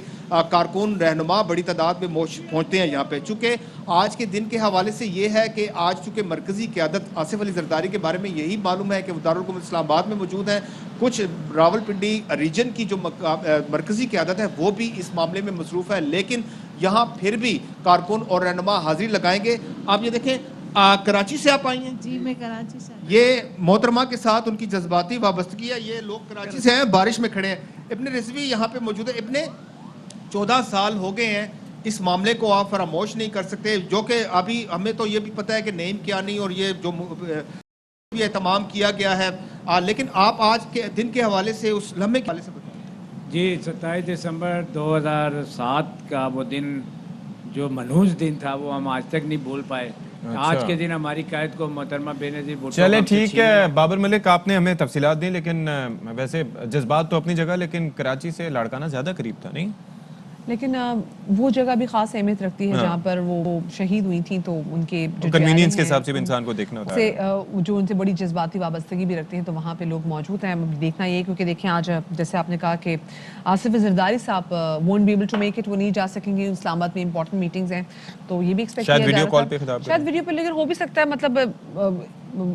کارکن رہنما بڑی تعداد میں پہنچتے ہیں یہاں پہ. چونکہ آج کے دن کے حوالے سے یہ ہے کہ آج چونکہ مرکزی قیادت آصف علی زرداری کے بارے میں یہی معلوم ہے کہ وہ دارالحکومت اسلام آباد میں موجود ہیں, کچھ راولپنڈی ریجن کی جو مرکزی قیادت ہے وہ بھی اس معاملے میں مصروف ہے, لیکن یہاں پھر بھی کارکن اور رہنما حاضری لگائیں گے. آپ یہ دیکھیں, کراچی سے آپ آئی ہیں؟ جی میں کراچی سے. یہ محترمہ کے ساتھ ان کی جذباتی وابستگی ہے. یہ لوگ کراچی سے ہیں, بارش میں کھڑے ہیں. ابن رضوی یہاں پہ موجود ہے. ابن 14 سال ہو گئے ہیں, اس معاملے کو آپ فراموش نہیں کر سکتے, جو کہ ابھی ہمیں تو یہ بھی پتہ ہے کہ نیم کیا نہیں اور یہ جو اہتمام کیا گیا ہے, لیکن آپ آج کے دن کے حوالے سے اس لمحے کے حوالے سے بتائیں. جی 27 دسمبر 2007 کا وہ دن جو منحوس دن تھا وہ ہم آج تک نہیں بھول پائے. آج کے دن ہماری قائد کو محترمہ بےنظیر بھٹو. چلے ٹھیک ہے بابر ملک, آپ نے ہمیں تفصیلات دیں, لیکن ویسے جذبات تو اپنی جگہ, لیکن کراچی سے لاڑکانہ زیادہ قریب تھا نہیں؟ لیکن وہ جگہ بھی خاص اہمیت رکھتی ہے جہاں پر وہ شہید ہوئی تھیں, تو ان کے جو کنوینئنس کے حساب سے بھی انسان کو دیکھنا ہوتا ہے, جو ان سے بڑی جذباتی وابستگی بھی رکھتے ہیں, تو وہاں پہ لوگ موجود ہیں. دیکھنا یہ کیونکہ دیکھیں آج جیسے آپ نے کہا کہ آصف زرداری صاحب won't be able to make it, وہ نہیں جا سکیں گے, اسلام آباد میں امپورٹنٹ میٹنگز ہیں, تو یہ بھی ایکسپیکٹ کیا جا رہا تھا شاید ویڈیو پہ, لیکن ہو بھی سکتا ہے, مطلب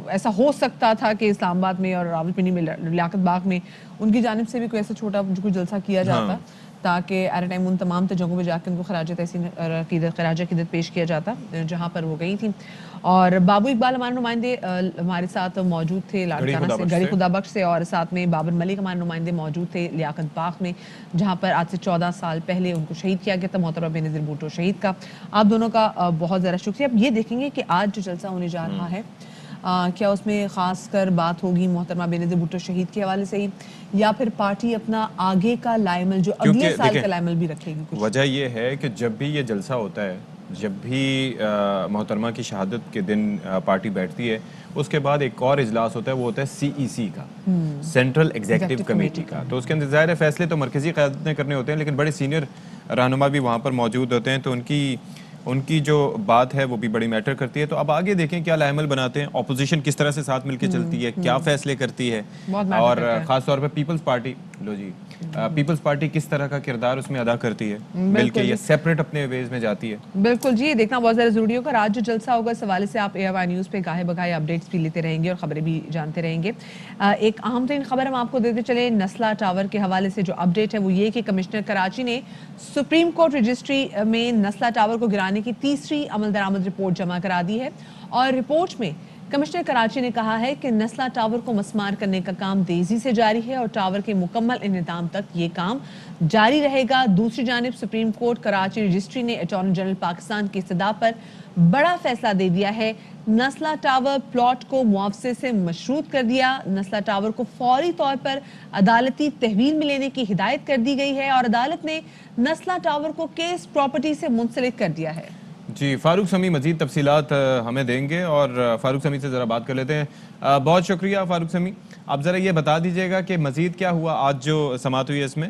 ایسا ہو سکتا تھا کہ اسلام آباد میں اور راولپنڈی میں لیاقت باغ میں ان کی جانب سے بھی کوئی ایسا چھوٹا کوئی جلسہ کیا جاتا, تاکہ ایٹ اے ٹائم ان تمام جگہوں پہ جا کے ان کو خراج عقیدت پیش کیا جاتا جہاں پر وہ گئی تھیں. اور بابو اقبال ہمارے نمائندے ہمارے ساتھ موجود تھے لاڑکانہ سے, گڑھی خدا بخش سے, اور ساتھ میں بابر ملک ہمارے نمائندے موجود تھے لیاقت باغ میں, جہاں پر آج سے 14 سال پہلے ان کو شہید کیا گیا تھا, محترمہ بےنظیر بھٹو شہید کا. آپ دونوں کا بہت زیادہ شکریہ. اب یہ دیکھیں گے کہ آج جو جلسہ ہونے جا رہا ہے کیا اس میں خاص کر بات ہوگی محترمہ بینظیر بھٹو شہید کے حوالے سے ہی یا پھر پارٹی اپنا آگے کا لائے عمل جو اگلے سال کا لائے عمل بھی رکھے گی؟ وجہ یہ ہے کہ جب بھی یہ جلسہ ہوتا ہے، جب بھی محترمہ کی شہادت کے دن پارٹی بیٹھتی ہے، اس کے بعد ایک اور اجلاس ہوتا ہے، وہ ہوتا ہے CEC کا، سینٹرل ایگزیکٹو کمیٹی کا. تو اس کے اندر ظاہر ہے فیصلے تو مرکزی قیادت نے کرنے ہوتے ہیں، لیکن بڑے سینئر رہنما بھی وہاں پر موجود ہوتے ہیں، تو ان کی جو بات ہے وہ بھی بڑی میٹر کرتی ہے. تو اب آگے دیکھیں کیا لائے عمل بناتے ہیں، اپوزیشن کس طرح سے ساتھ مل کے چلتی ہے، کیا فیصلے کرتی ہے، اور خاص طور پہ پیپلز پارٹی کس طرح کا کردار اس میں ادا کرتی ہے، بلکہ یہ سیپریٹ اپنے ویز میں جاتی ہے. بالکل جی، یہ دیکھنا بہت زیادہ ضروری ہوگا. آج جو جلسہ ہوگا اس حوالے سے آپ AOI نیوز پہ گاہے بگاہے اپڈیٹس بھی لیتے رہیں گے اور خبریں بھی جانتے رہیں گے. ایک اہم ترین خبر ہم آپ کو دیتے چلے نسلا ٹاور کے حوالے سے جو اپڈیٹ ہے وہ یہ کہ کمشنر کراچی نے سپریم کورٹ رجسٹری میں نسلا ٹاور کو گرانے کی تیسری عمل درآمد رپورٹ جمع کرا دی ہے، اور رپورٹ میں کمشنر کراچی نے کہا ہے کہ نسلا ٹاور کو مسمار کرنے کا کام تیزی سے جاری ہے اور ٹاور کے مکمل انہدام تک یہ کام جاری رہے گا. دوسری جانب سپریم کورٹ کراچی رجسٹری نے اٹارنی جنرل پاکستان کی استدعا پر بڑا فیصلہ دے دیا ہے. نسلا ٹاور پلاٹ کو معاوضے سے مشروط کر دیا. نسلا ٹاور کو فوری طور پر عدالتی تحویل میں لینے کی ہدایت کر دی گئی ہے اور عدالت نے نسلا ٹاور کو کیس پراپرٹی سے منسلک کر دیا ہے. جی، فاروق سمیع مزید تفصیلات ہمیں دیں گے، اور فاروق سمیع سے ذرا بات کر لیتے ہیں. بہت شکریہ فاروق سمیع. آپ ذرا یہ بتا دیجیے گا کہ مزید کیا ہوا آج جو سماعت ہوئی ہے اس میں؟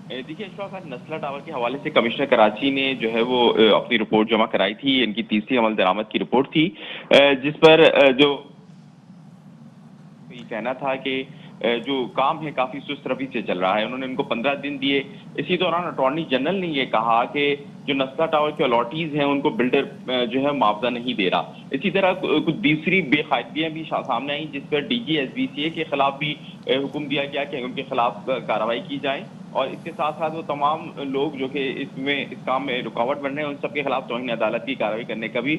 دیکھیے اشفاق خان، نسلا ٹاور کے حوالے سے کمشنر کراچی نے جو ہے وہ اپنی رپورٹ جمع کرائی تھی. ان کی تیسری عمل درآمد کی رپورٹ تھی، جس پر جو یہ کہنا تھا کہ جو کام ہے کافی سست روی سے چل رہا ہے. انہوں نے ان کو 15 دن دیے. اسی دوران اٹارنی جنرل نے یہ کہا کہ جو نسلا ٹاور کے الاٹیز ہیں ان کو بلڈر جو ہے معاوضہ نہیں دے رہا. اسی طرح کچھ دوسری بے قاعدگیاں بھی سامنے آئیں، جس پر DG SBCA کے خلاف بھی حکم دیا گیا کہ ان کے خلاف کارروائی کی جائے، اور اس کے ساتھ ساتھ وہ تمام لوگ جو کہ اس کام میں رکاوٹ بن رہے ہیں ان سب کے خلاف توہین عدالت کی کارروائی کرنے کا بھی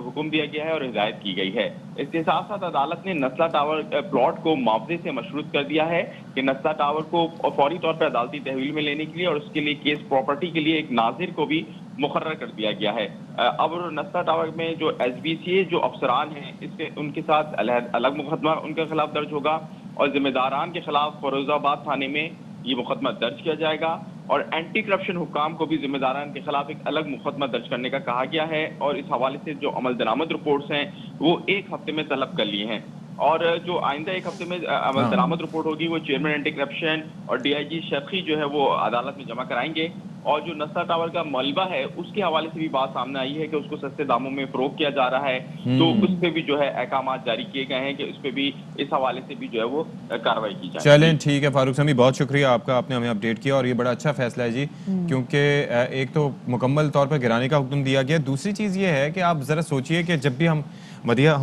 حکم دیا گیا ہے اور ہدایت کی گئی ہے. اس کے ساتھ ساتھ عدالت نے نسلا ٹاور پلاٹ کو معاوضے سے مشروط کر دیا ہے کہ نسلا ٹاور کو فوری طور پر عدالتی تحویل میں لینے کے لیے اور اس کے لیے کیس پراپرٹی کے لیے ایک ناظر کو بھی مقرر کر دیا گیا ہے. اب نسلا ٹاور میں جو SBCA جو افسران ہیں ان کے ساتھ الگ مقدمہ ان کے خلاف درج ہوگا، اور ذمہ داران کے خلاف فیروز آباد تھانے میں یہ مقدمہ درج کیا جائے گا، اور اینٹی کرپشن حکام کو بھی ذمہ داران کے خلاف ایک الگ مقدمہ درج کرنے کا کہا گیا ہے. اور اس حوالے سے جو عمل درآمد رپورٹس ہیں وہ 1 ہفتے میں طلب کر لیے ہیں، اور جو آئندہ 1 ہفتے میں عمل درآمد رپورٹ ہوگی وہ چیئرمین اینٹی کرپشن اور DIG شرقی جو ہے وہ عدالت میں جمع کرائیں گے. اور جو نسلا ٹاور کا ملبہ ہے اس کے حوالے سے بھی بات سامنے آئی ہے کہ اس کو سستے داموں میں فروخت کیا جا رہا ہے، تو اس پہ بھی جو ہے احکامات جاری کیے گئے ہیں کہ اس پہ بھی اس حوالے سے بھی جو ہے وہ کارروائی کی جائے. چلیں ٹھیک ہے فاروق سمیع، بہت شکریہ آپ کا، آپ نے ہمیں اپڈیٹ کیا، اور یہ بڑا اچھا فیصلہ ہے جی، کیونکہ ایک تو مکمل طور پر گرانے کا حکم دیا گیا. دوسری چیز یہ ہے کہ آپ ذرا سوچئے کہ جب بھی ہم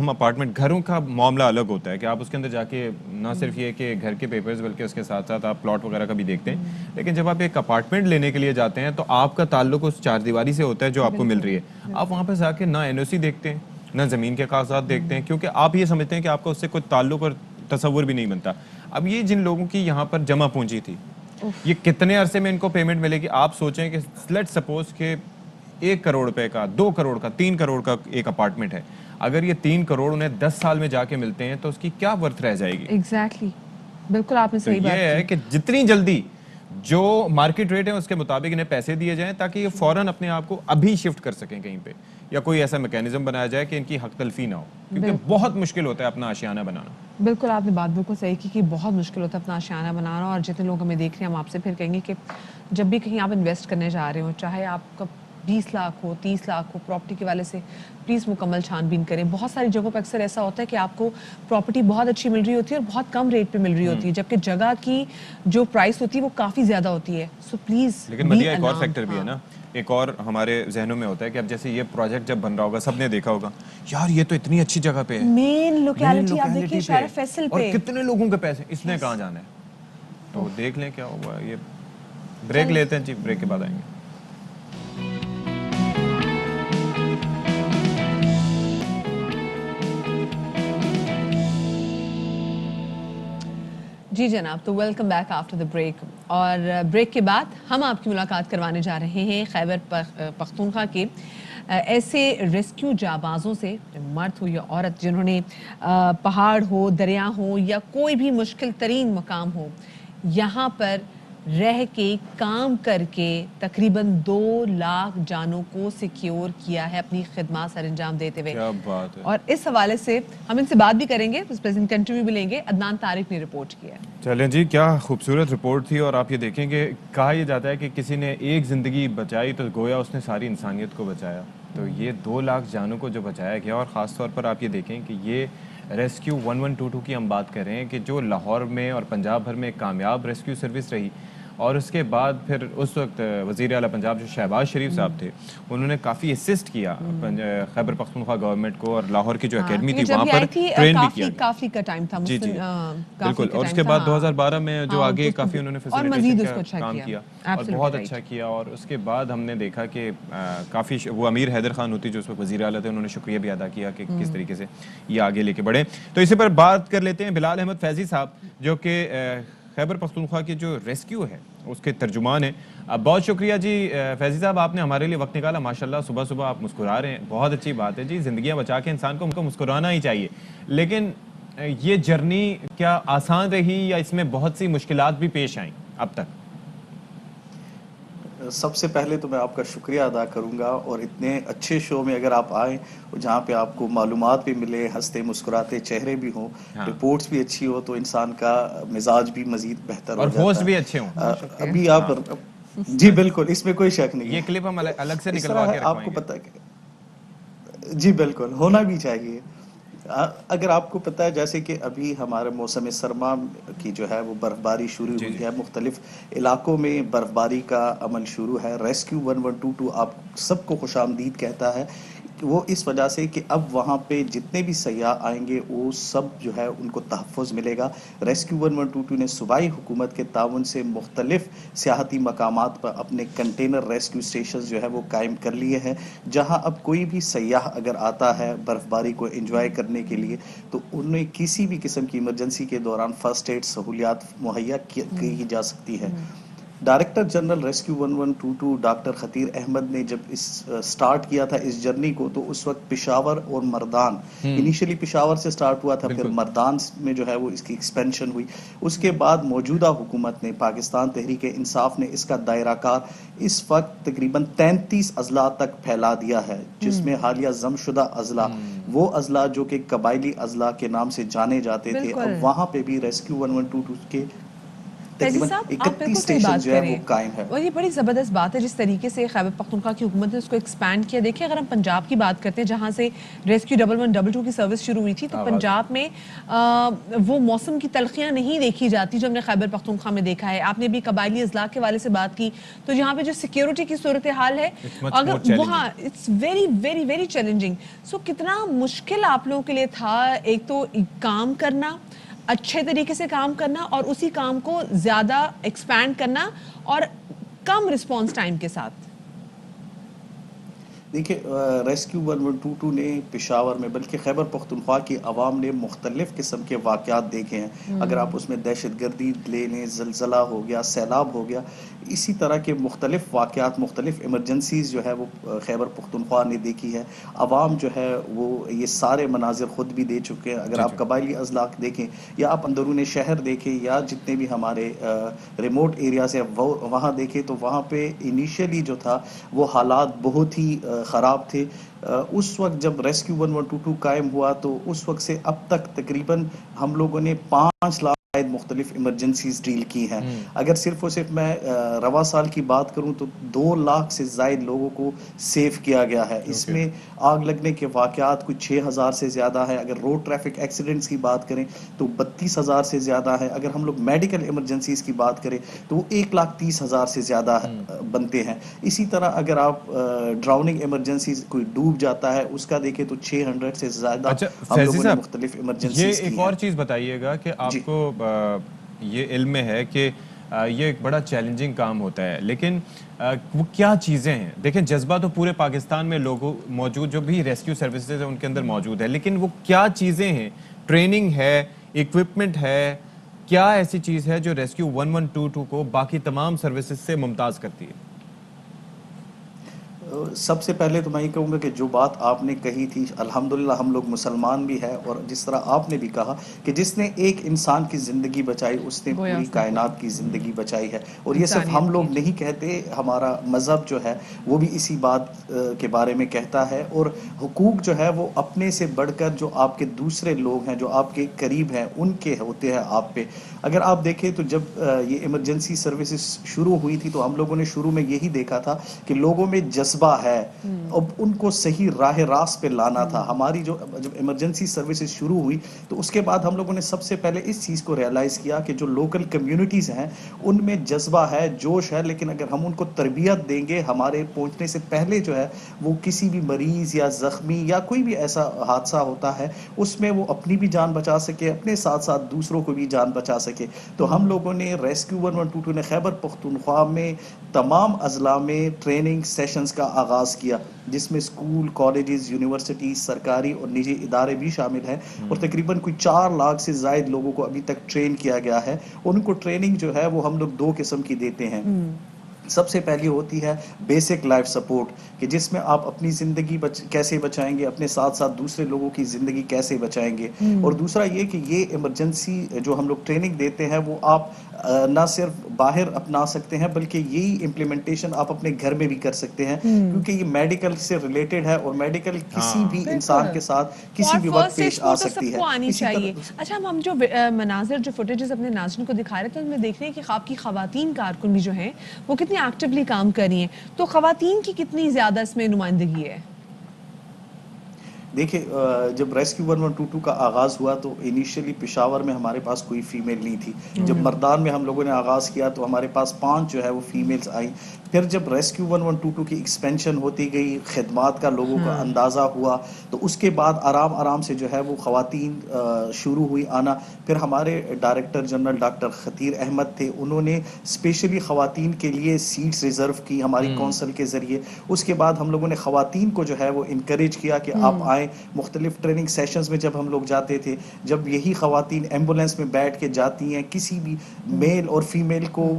اپارٹمنٹ گھروں کا معاملہ الگ ہوتا ہے کہ آپ اس کے اندر جا کے نہ صرف یہ کہ گھر کے پیپرز بلکہ اس کے ساتھ ساتھ آپ پلاٹ وغیرہ کا بھی دیکھتے ہیں، لیکن جب آپ ایک اپارٹمنٹ لینے کے لیے جاتے ہیں تو آپ کا تعلق اس چار دیواری سے ہوتا ہے جو آپ کو مل رہی ہے. آپ وہاں پہ جا کے نہ NOC دیکھتے ہیں نہ زمین کے کاغذات دیکھتے ہیں، کیونکہ آپ یہ سمجھتے ہیں کہ آپ کا اس سے کوئی تعلق اور تصور بھی نہیں بنتا. اب یہ جن لوگوں کی یہاں پر جمع پونجی تھی، یہ کتنے عرصے میں ان کو پیمنٹ ملے گی؟ آپ سوچیں کہ لیٹ سپوز کہ 1 کروڑ روپے کا، 2 کروڑ کا، 3 کروڑ کا ایک اپارٹمنٹ ہے، اگر یہ 3 کروڑ انہیں 10 سال میں جا کے ملتے ہیں تو اس کی کیا ورتھ رہ جائے گی؟ ایگزیکٹلی، بالکل آپ نے صحیح بات کی. یہ ہے کہ جتنی جلدی جو مارکیٹ ریٹ ہے اس کے مطابق انہیں پیسے دیے جائیں تاکہ یہ فوراً اپنے آپ کو ابھی شفٹ کر سکیں کہیں پہ، یا کوئی ایسا میکینزم بنایا جائے کہ ان کی حق تلفی نہ ہو، کیونکہ بہت مشکل ہوتا ہے اپنا آشیانہ بنانا. بالکل آپ نے بات بالکل صحیح کی کہ بہت مشکل ہوتا ہے اپنا آشیانہ بنانا. اور جتنے لوگ ہمیں دیکھ رہے ہیں ہم آپ سے پھر کہیں گے کہ جب بھی کہیں آپ انویسٹ کرنے جا رہے ہو، چاہے آپ کا 20 لاکھ ہو، 30 لاکھ ہو، پراپرٹی کے والے سے پلیز مکمل چھان بین کریں. بہت ساری جگہوں پہ اکثر ایسا ہوتا ہے کہ آپ کو پراپرٹی بہت اچھی مل رہی ہوتی ہے اور بہت کم ریٹ پہ مل رہی ہوتی ہے، جبکہ جگہ کی جو پرائس ہوتی ہے وہ کافی زیادہ ہوتی ہے. So please. لیکن مدیہ ایک اور فیکٹر بھی ہے نا، ایک اور ہمارے ذہنوں میں ہوتا ہے کہ اب جیسے یہ پروجیکٹ جب بن رہا ہوگا، سب نے دیکھا ہوگا یار یہ تو اتنی اچھی جگہ پہ ہے، مین لوکیلٹی آپ دیکھیں شہر فیصل پہ، اور کتنے لوگوں کے پیسے، اس نے کہاں جانا ہے. تو دیکھ لیں کیا ہوگا. یہ بریک لیتے ہیں جی، بریک کے بعد آئیں گے. جی جناب، تو welcome back after the break. اور بریک کے بعد ہم آپ کی ملاقات کروانے جا رہے ہیں خیبر پختونخوا کے ऐसे रेस्क्यू जाबाजों से, मर्द हो या औरत, जिन्होंने पहाड़ हो, दरिया हो या कोई भी मुश्किल तरीन मकाम हो, यहाँ पर रह के काम करके तकरीबन 2 लाख जानों को सिक्योर किया है अपनी खिदमत सर अंजाम देते हुए। क्या बात है। और इस हवाले से हम इनसे बात भी करेंगे, उस पर इनका इंटरव्यू भी लेंगे। अदनान तारिक ने रिपोर्ट किया है। चलें जी, क्या खूबसूरत रिपोर्ट थी। और आप ये देखेंगे, कहा यह जाता है कि किसी ने एक ज़िंदगी बचाई तो गोया उसने सारी इंसानियत को बचाया। तो ये 2 लाख जानों को जो बचाया गया, और ख़ास तौर पर आप ये देखें कि ये रेस्क्यू 1122 की हम बात कर रहे हैं कि जो लाहौर में और पंजाब भर में कामयाब रेस्क्यू सर्विस रही, और उसके बाद फिर उस वक्त वज़ीर आला पंजाब जो शहबाज शरीफ साहब थे, उन्होंने काफ़ी असिस्ट किया खैबर पख्तूनख्वा गवर्नमेंट को, और लाहौर की जो एकेडमी थी वहाँ पर ट्रेन भी किया। काफ़ी का टाइम था, जी जी बिल्कुल। और उसके बाद 2012 में जो आगे काफ़ी उन्होंने फैसिलिटेशन का काम किया और बहुत अच्छा किया। और उसके बाद हमने देखा कि काफ़ी वो अमीर हैदर खान होती जो उस वक्त वज़ीर आला थे, उन्होंने शुक्रिया भी अदा किया कि किस तरीके से ये आगे लेके बढ़े। तो इसी पर बात कर लेते हैं बिलाल अहमद फैज़ी साहब, जो कि खैबर पख्तूनख्वा की जो रेस्क्यू है उसके तर्जुमान हैं। अब बहुत शुक्रिया जी फैज़ी साहब, आपने हमारे लिए वक्त निकाला। माशाल्लाह सुबह सुबह आप मुस्कुरा रहे हैं, बहुत अच्छी बात है जी। ज़िंदगियाँ बचा के इंसान को मुस्कुराना ही चाहिए। लेकिन ये जर्नी क्या आसान रही या इसमें बहुत सी मुश्किलात भी पेश आईं अब तक? सबसे पहले तो मैं आपका शुक्रिया अदा करूंगा, और इतने अच्छे शो में अगर आप आए जहाँ पे आपको मालूमात भी मिले, हंसते मुस्कुराते चेहरे भी हों, रिपोर्ट्स भी अच्छी हो, तो इंसान का मिजाज भी मजीद बेहतर हो जाता है। और होस्ट भी अच्छे हों। अभी आप जी बिल्कुल, इसमें कोई शक नहीं। ये क्लिप हम अलग से निकलवा के रखवाएंगे। आपको पता है जी बिल्कुल होना भी चाहिए। अगर आपको पता है, जैसे कि अभी हमारे मौसम सरमा की जो है वो बर्फबारी शुरू हुई है, मुख्तलिफ इलाकों में बर्फबारी का अमल शुरू है। रेस्क्यू 1122 आप सबको खुशामदीद कहता है, वो इस वजह से कि अब वहाँ पे जितने भी सयाह आएंगे वो सब जो है उनको तहफ़्फ़ुज़ मिलेगा। रेस्क्यू 1122 ने सूबाई हुकूमत के ताउन से मुख्तलिफ सियाहती मकामात पर अपने कंटेनर रेस्क्यू स्टेशन जो है वो कायम कर लिए हैं, जहाँ अब कोई भी सयाह अगर आता है बर्फ़बारी को एंजॉय करने के लिए, तो उन्हें किसी भी किस्म की इमरजेंसी के दौरान फ़र्स्ट एड सहूलियात मुहैया की जा सकती है। Director general rescue 1122 doctor Khateer Ahmed ने जब इस स्टार्ट किया था इस जर्नी को, तो उस वक्त पेशावर और मर्दान, इनिशियली पेशावर से स्टार्ट हुआ था, फिर मर्दान में जो है वो इसकी एक्सपेंशन हुई। उसके बाद मौजूदा हुकूमत ने, पाकिस्तान तहरीक इंसाफ ने इसका दायराकार इस वक्त तकरीबन 33 अजला तक फैला दिया है, जिसमें हालिया जमशुदा अजला, वो अजला जो कि कबायली अजला के नाम से जाने जाते थे, अब वहाँ पे भी रेस्क्यू 1122 के तकरीबन 31 स्टेशन जो है वो कायम है। और ये बड़ी ज़बरदस्त बात है जिस तरीके से खैबर पख्तूनख्वा की हुकूमत ने उसको एक्सपैंड किया। देखिए, अगर हम पंजाब की बात करते हैं जहाँ से रेस्क्यू 1122 की सर्विस शुरू हुई थी, तो पंजाब में वो मौसम की तलखियाँ नहीं देखी जाती जो हमने खैबर पख्तूनख्वा में देखा है। आपने भी कबायली अजला के वाले से बात की, तो यहाँ पे जो सिक्योरिटी की सूरत हाल है, अगर वहाँ it's very very very challenging. So कितना मुश्किल आप लोगों के लिए था एक तो काम करना, अच्छे तरीके से काम करना, और उसी काम को ज़्यादा एक्सपैंड करना और कम रिस्पॉन्स टाइम के साथ? देखिए, रेस्क्यू 1122 ने पेशावर में, बल्कि खैबर पख्तूनख्वा की आवाम ने मुख्तलिफ किस्म के वाक़यात देखे हैं। अगर आप उसमें दहशत गर्दी ले लें, ज़लज़ला हो गया, सैलाब हो गया, इसी तरह के मुख्तलिफ वाक़यात, मुख्तलिफ इमरजेंसीज़ जो है वो खैबर पख्तूनख्वा ने देखी है। आवाम जो है वो ये सारे मनाजिर ख़ुद भी दे चुके हैं। अगर आप कबायली अजलाक देखें या आप अंदरून शहर देखें या जितने भी हमारे रिमोट एरियाज़ हैं वहाँ देखें, तो वहाँ पे इनिशियली जो था वो हालात बहुत ही ख़राब थे। उस वक्त जब रेस्क्यू 1122 कायम हुआ, तो उस वक्त से अब तक तकरीबन हम लोगों ने 5 लाख मुख्तलिफ इमरजेंसीज डील की हैं। अगर सिर्फ और सिर्फ मैं रवा साल की बात करूं तो 2 लाख से ज़ायद लोगों को सेव किया गया है। इसमें आग लगने के वाक़यात कुछ 6000 से ज़्यादा है। अगर रोड ट्रैफिक एक्सीडेंट्स की बात करें तो 32,000 से ज़्यादा है। अगर हम लोग मेडिकल इमरजेंसीज की बात करें तो वो 1,30,000 से ज़्यादा बनते हैं। इसी तरह अगर आप ड्राउनिंग इमरजेंसीज, कोई डूब जाता है, उसका देखें तो 600 से ज़्यादा हम लोगों ने मुख्तलिफ इमरजेंसीज की हैं। एक और चीज़ बताइएगा कि आपको ये इल्म है कि ये एक बड़ा चैलेंजिंग काम होता है, लेकिन वो क्या चीज़ें हैं? देखें, जज्बा तो पूरे पाकिस्तान में लोगों मौजूद, जो भी रेस्क्यू सर्विसेज है उनके अंदर मौजूद है, लेकिन वो क्या चीज़ें हैं? ट्रेनिंग है, इक्विपमेंट है, क्या ऐसी चीज़ है जो रेस्क्यू 1122 को बाकी तमाम सर्विसेज से मुमताज़ करती है? سب سے پہلے تو میں یہ کہوں گا کہ جو بات آپ نے کہی تھی الحمدللہ ہم لوگ مسلمان بھی ہیں، اور جس طرح آپ نے بھی کہا کہ جس نے ایک انسان کی زندگی بچائی اس نے پوری کائنات کی زندگی بچائی ہے، اور یہ صرف ہم لوگ نہیں کہتے، ہمارا مذہب جو ہے وہ بھی اسی بات کے بارے میں کہتا ہے. اور حقوق جو ہے وہ اپنے سے بڑھ کر جو آپ کے دوسرے لوگ ہیں جو آپ کے قریب ہیں ان کے ہوتے ہیں آپ پہ. اگر آپ دیکھیں تو جب یہ ایمرجنسی سروسز شروع ہوئی تھی تو ہم لوگوں نے شروع میں یہی دیکھا تھا کہ لوگوں میں جذبہ ہے، اب ان کو صحیح راہ راست پہ لانا تھا. ہماری جب ایمرجنسی سروسز شروع ہوئی تو اس کے بعد ہم لوگوں نے سب سے پہلے اس چیز کو ریئلائز کیا کہ جو لوکل کمیونٹیز ہیں ان میں جذبہ ہے، جوش ہے، لیکن اگر ہم ان کو تربیت دیں گے ہمارے پہنچنے سے پہلے جو ہے وہ کسی بھی مریض یا زخمی یا کوئی بھی ایسا حادثہ ہوتا ہے اس میں وہ اپنی بھی جان بچا سکے، اپنے ساتھ ساتھ دوسروں کو بھی جان بچا سکے. تو ہم لوگوں نے ریسکیو 1122 نے خیبر پختونخوا میں تمام اضلاع میں ٹریننگ سیشنز کا آغاز کیا، جس میں اسکول، کالجز، یونیورسٹیز، سرکاری اور نجی ادارے بھی شامل ہیں، اور تقریباً کوئی 4 لاکھ سے زائد لوگوں کو ابھی تک ٹرین کیا گیا ہے. ان کو ٹریننگ جو ہے وہ ہم لوگ 2 قسم کی دیتے ہیں. سب سے پہلی ہوتی ہے بیسک لائف سپورٹ کہ جس میں آپ اپنی زندگی کیسے بچائیں گے، اپنے ساتھ ساتھ دوسرے لوگوں کی زندگی کیسے بچائیں گے. اور دوسرا یہ کہ یہ ایمرجنسی جو ہم لوگ ٹریننگ دیتے ہیں وہ آپ نہ صرف باہر اپنا سکتے ہیں بلکہ یہی امپلیمنٹیشن آپ اپنے گھر میں بھی کر سکتے ہیں، کیونکہ یہ میڈیکل سے ریلیٹڈ ہے اور میڈیکل کسی بھی انسان کے ساتھ کسی بھی وقت پیش آ سکتی ہے. آنی چاہیے. اچھا ہم جو مناظر جو فوٹیجز اپنے ناظرین کو دکھا رہے تھے ان میں دیکھ رہے ہیں کہ آپ کی خواتین کارکن بھی جو ہیں وہ کتنی ایکٹیولی کام کر رہی ہیں، تو خواتین کی کتنی زیادہ اس میں نمائندگی ہے؟ دیکھیں جب ریسکیو 1122 کا آغاز ہوا تو انیشیلی پشاور میں ہمارے پاس کوئی فیمیل نہیں تھی. جب مردان میں ہم لوگوں نے آغاز کیا تو ہمارے پاس 5 جو ہے وہ فیمیلز آئیں. پھر جب ریسکیو 1122 کی ایکسپینشن ہوتی گئی، خدمات کا لوگوں کا اندازہ ہوا، تو اس کے بعد آرام سے جو ہے وہ خواتین شروع ہوئی آنا. پھر ہمارے ڈائریکٹر جنرل ڈاکٹر خطیر احمد تھے، انہوں نے اسپیشلی خواتین کے لیے سیٹس ریزرو کی ہماری کونسل کے ذریعے. اس کے بعد ہم لوگوں نے خواتین کو جو ہے وہ انکریج کیا کہ آپ آئیں. مختلف ٹریننگ سیشنز میں جب ہم لوگ جاتے تھے، جب یہی خواتین ایمبولینس میں بیٹھ کے جاتی ہیں کسی بھی میل اور فیمیل کو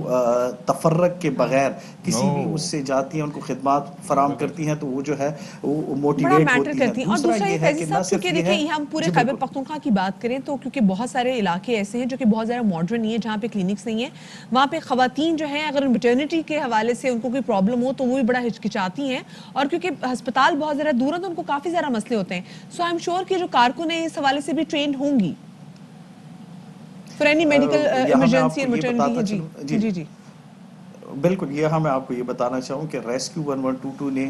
تفرق کے بغیر کسی بھی اس سے جاتی ہیں، ان کو خدمات فراہم کرتی ہیں، تو وہ جو ہے وہ موٹیویٹ ہوتی ہیں. اور دوسرا یہ فیضی صاحب کیونکہ دیکھیں ہم پورے خیبر پختونخوا کی بات کریں تو کیونکہ بہت سارے علاقے ایسے ہیں جو کہ بہت زیادہ ماڈرن نہیں ہے، جہاں پہ کلینکس نہیں ہیں، وہاں پہ خواتین جو ہیں اگر میٹرنٹی کے حوالے سے ان کو کوئی پرابلم ہو تو وہ بھی بڑا ہچکچاتی ہیں، اور کیونکہ ہسپتال بہت زیادہ دور ہے تو ان کو کافی زیادہ مسئلے ہوتے ہیں. سو آئی ایم شیور کہ جو کارکن ہیں اس حوالے سے بھی ٹرینڈ ہوں گی فار اینی میڈیکل ایمرجنسی اور میٹرنٹی. جی بالکل. یہاں میں آپ کو یہ بتانا چاہوں کہ ریسکیو 1122 نے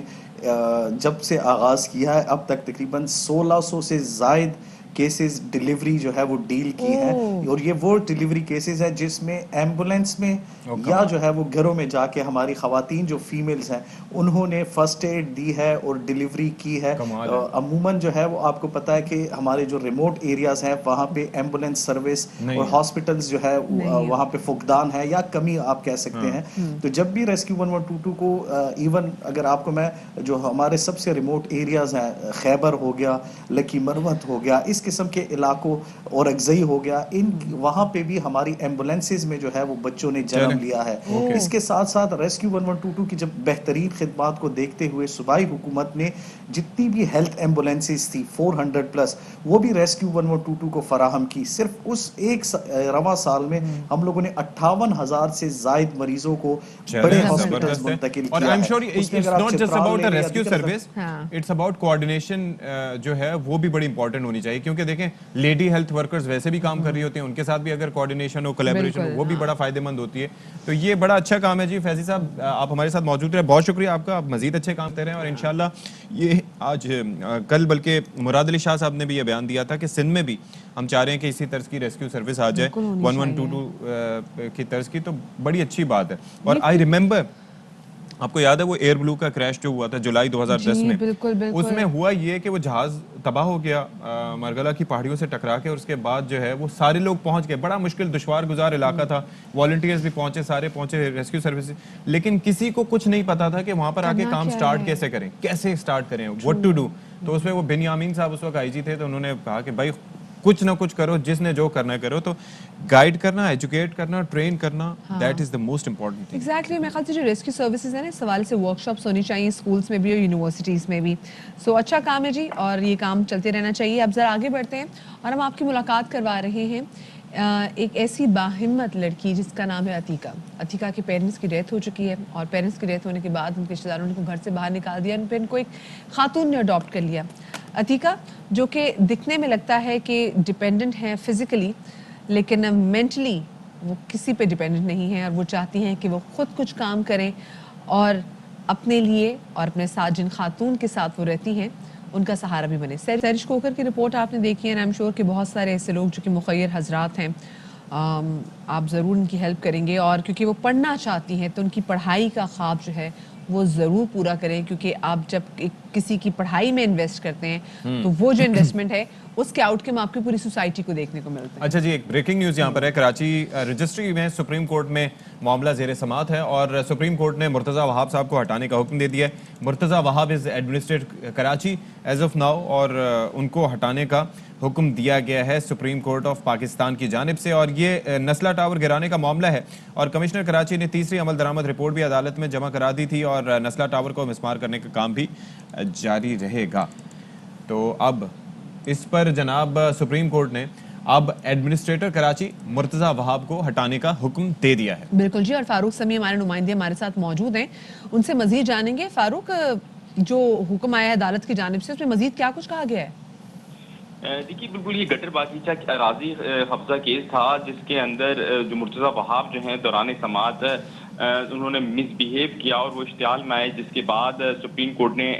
جب سے آغاز کیا ہے اب تک تقریباً 1600 سے زائد کیسز ڈیلیوری جو ہے وہ ڈیل کی ہیں، اور یہ وہ ڈیلیوری کیسز ہیں جس میں ایمبولینس میں یا جو ہے وہ گھروں میں جا کے ہماری خواتین جو فیمیلز ہیں انہوں نے فرسٹ ایڈ دی ہے اور ڈیلیوری کی ہے. عموماً جو ہے وہ آپ کو پتہ ہے کہ ہمارے جو ریموٹ ایریاز ہیں وہاں پہ ایمبولینس سروس اور ہاسپٹلز جو ہے وہاں پہ فقدان ہے یا کمی آپ کہہ سکتے ہیں. تو جب بھی ریسکیو 1122 کو ایون اگر آپ کو میں جو ہمارے سب سے ریموٹ ایریاز ہیں، خیبر ہو گیا، لکی مروت ہو گیا، اس قسم کے علاقوں اور اگزئی ہو گیا، وہاں پہ بھی ہماری ایمبولینسز میں جو ہے وہ بچوں نے جنم لیا ہے. اس کے ساتھ ساتھ ریسکیو 1122 کی جب بہترین خدمات کو دیکھتے ہوئے صوبائی حکومت نے جتنی بھی ہیلتھ ایمبولینسز تھی 400 پلس وہ بھی ریسکیو 1122 کو فراہم کی. صرف اس ایک رواں سال میں ہم لوگوں نے 58,000 سے زائد مریضوں کو بڑے ہاسپٹلز منتقل کیا ہے. اور I'm sure it's not just about a rescue service, it's about coordination جو ہے وہ بھی بڑی امپورٹنٹ ہونی چاہیے، کیونکہ دیکھیں لیڈی ہیلتھ ورکرز ویسے بھی کام کر رہی ہوتی ہیں، ان کے ساتھ بھی اگر کوآرڈینیشن ہو، کولیبریشن ہو، وہ بھی بڑا فائدہ مند ہوتی ہے. تو یہ بڑا اچھا کام ہے. جی فیضی صاحب آپ ہمارے ساتھ موجود رہے، بہت شکریہ آپ کا، آپ مزید اچھے کام کرتے رہیں، اور انشاءاللہ یہ آج کل بلکہ مراد علی شاہ صاحب نے بھی یہ بیان دیا تھا کہ سندھ میں بھی ہم چاہ رہے ہیں کہ اسی طرز کی ریسکیو سروس آ جائے 1122 کی طرز کی، تو بڑی اچھی بات ہے. اور آئی ریممبر آپ کو یاد ہے وہ ایئر بلو کا کریش جو ہوا تھا جولائی 2010 میں، اس میں ہوا یہ کہ وہ جہاز تباہ ہو گیا مرگلہ کی پہاڑیوں سے ٹکرا کے، اور اس کے بعد جو ہے وہ سارے لوگ پہنچ گئے. بڑا مشکل دشوار گزار علاقہ تھا، والنٹیئرز بھی پہنچے، سارے پہنچے ریسکیو سروس، لیکن کسی کو کچھ نہیں پتا تھا کہ وہاں پر آ کے کام سٹارٹ کیسے کریں، کیسے سٹارٹ کریں، واٹ ٹو ڈو. تو اس میں وہ بن یامین صاحب اس وقت آئی جی تھے، تو انہوں نے کہا کہ بھائی कुछ ना कुछ करो, जिसने जो करना है करो। तो गाइड करना, एजुकेट करना, ट्रेन करना, that is the most important thing. Exactly मेरे ख्याल से जो रेस्क्यू सर्विसेज है ना, इस सवाल से वर्कशॉप्स होनी चाहिए स्कूल्स में भी और यूनिवर्सिटीज़ में भी। सो अच्छा काम है जी, और ये काम चलते रहना चाहिए। अब ज़रा आगे बढ़ते हैं और हम आपकी मुलाकात करवा रहे हैं एक ऐसी बाहिम्मत लड़की जिसका नाम है अतीका। अतीका के पेरेंट्स की डेथ हो चुकी है और पेरेंट्स की डेथ होने के बाद उनके रिश्तेदारों ने उनको घर से बाहर निकाल दिया, फिर इनको एक खातून ने अडॉप्ट कर लिया। अतीका जो कि दिखने में लगता है कि डिपेंडेंट है फिज़िकली, लेकिन मेंटली वो किसी पे डिपेंडेंट नहीं है और वो चाहती हैं कि वो खुद कुछ काम करें और अपने लिए और अपने साथ जिन खातून के साथ वो रहती हैं उनका सहारा भी बने। सरिश कोकर की रिपोर्ट आपने देखी है, आई एम श्योर कि बहुत सारे ऐसे लोग जो कि मुखय्यर हजरात हैं, आप ज़रूर उनकी हेल्प करेंगे। और क्योंकि वो पढ़ना चाहती हैं तो उनकी पढ़ाई का ख्वाब जो है वो ज़रूर पूरा करें, क्योंकि आप जब किसी की पढ़ाई में इन्वेस्ट करते हैं तो वो जो इन्वेस्टमेंट है उसके आउटकम आपकी पूरी सोसाइटी को देखने को मिलता है। अच्छा जी, एक ब्रेकिंग न्यूज़ यहाँ पर है। कराची रजिस्ट्री में सुप्रीम कोर्ट में मामला ज़ेर समात है और सुप्रीम कोर्ट ने मुर्तज़ा वहाब साहब को हटाने का हुक्म दे दिया है। Murtaza Wahab is administrator Karachi as of now और उनको हटाने का हुक्म दिया गया है सुप्रीम कोर्ट ऑफ पाकिस्तान की जानिब से। और ये नस्ला टावर गिराने का मामला है और कमिश्नर कराची ने तीसरी अमल दरामद रिपोर्ट भी अदालत में जमा करा दी थी और नस्ला टावर को मिसमार करने का काम भी जारी रहेगा। तो अब इस पर जनाब सुप्रीम कोर्ट ने अब एडमिनिस्ट्रेटर कराची मुर्तज़ा वहाब को हटाने का हुक्म दे दिया है। बिल्कुल जी, और फारूक समी हमारे नुमाइंदे हमारे साथ मौजूद हैं, उनसे मजीद जानेंगे। फारूक, जो हुक्म आया है अदालत की जानिब से उसमें मजीद क्या कुछ कहा गया है? देखिए, बिल्कुल ये गटर बागीचा अराजी कब्जा केस था जिसके अंदर जो मुर्तज़ा वहाब जो हैं दौरान समात उन्होंने मिसबिहेव किया और वो इश्तिहाल में आए, जिसके बाद सुप्रीम कोर्ट ने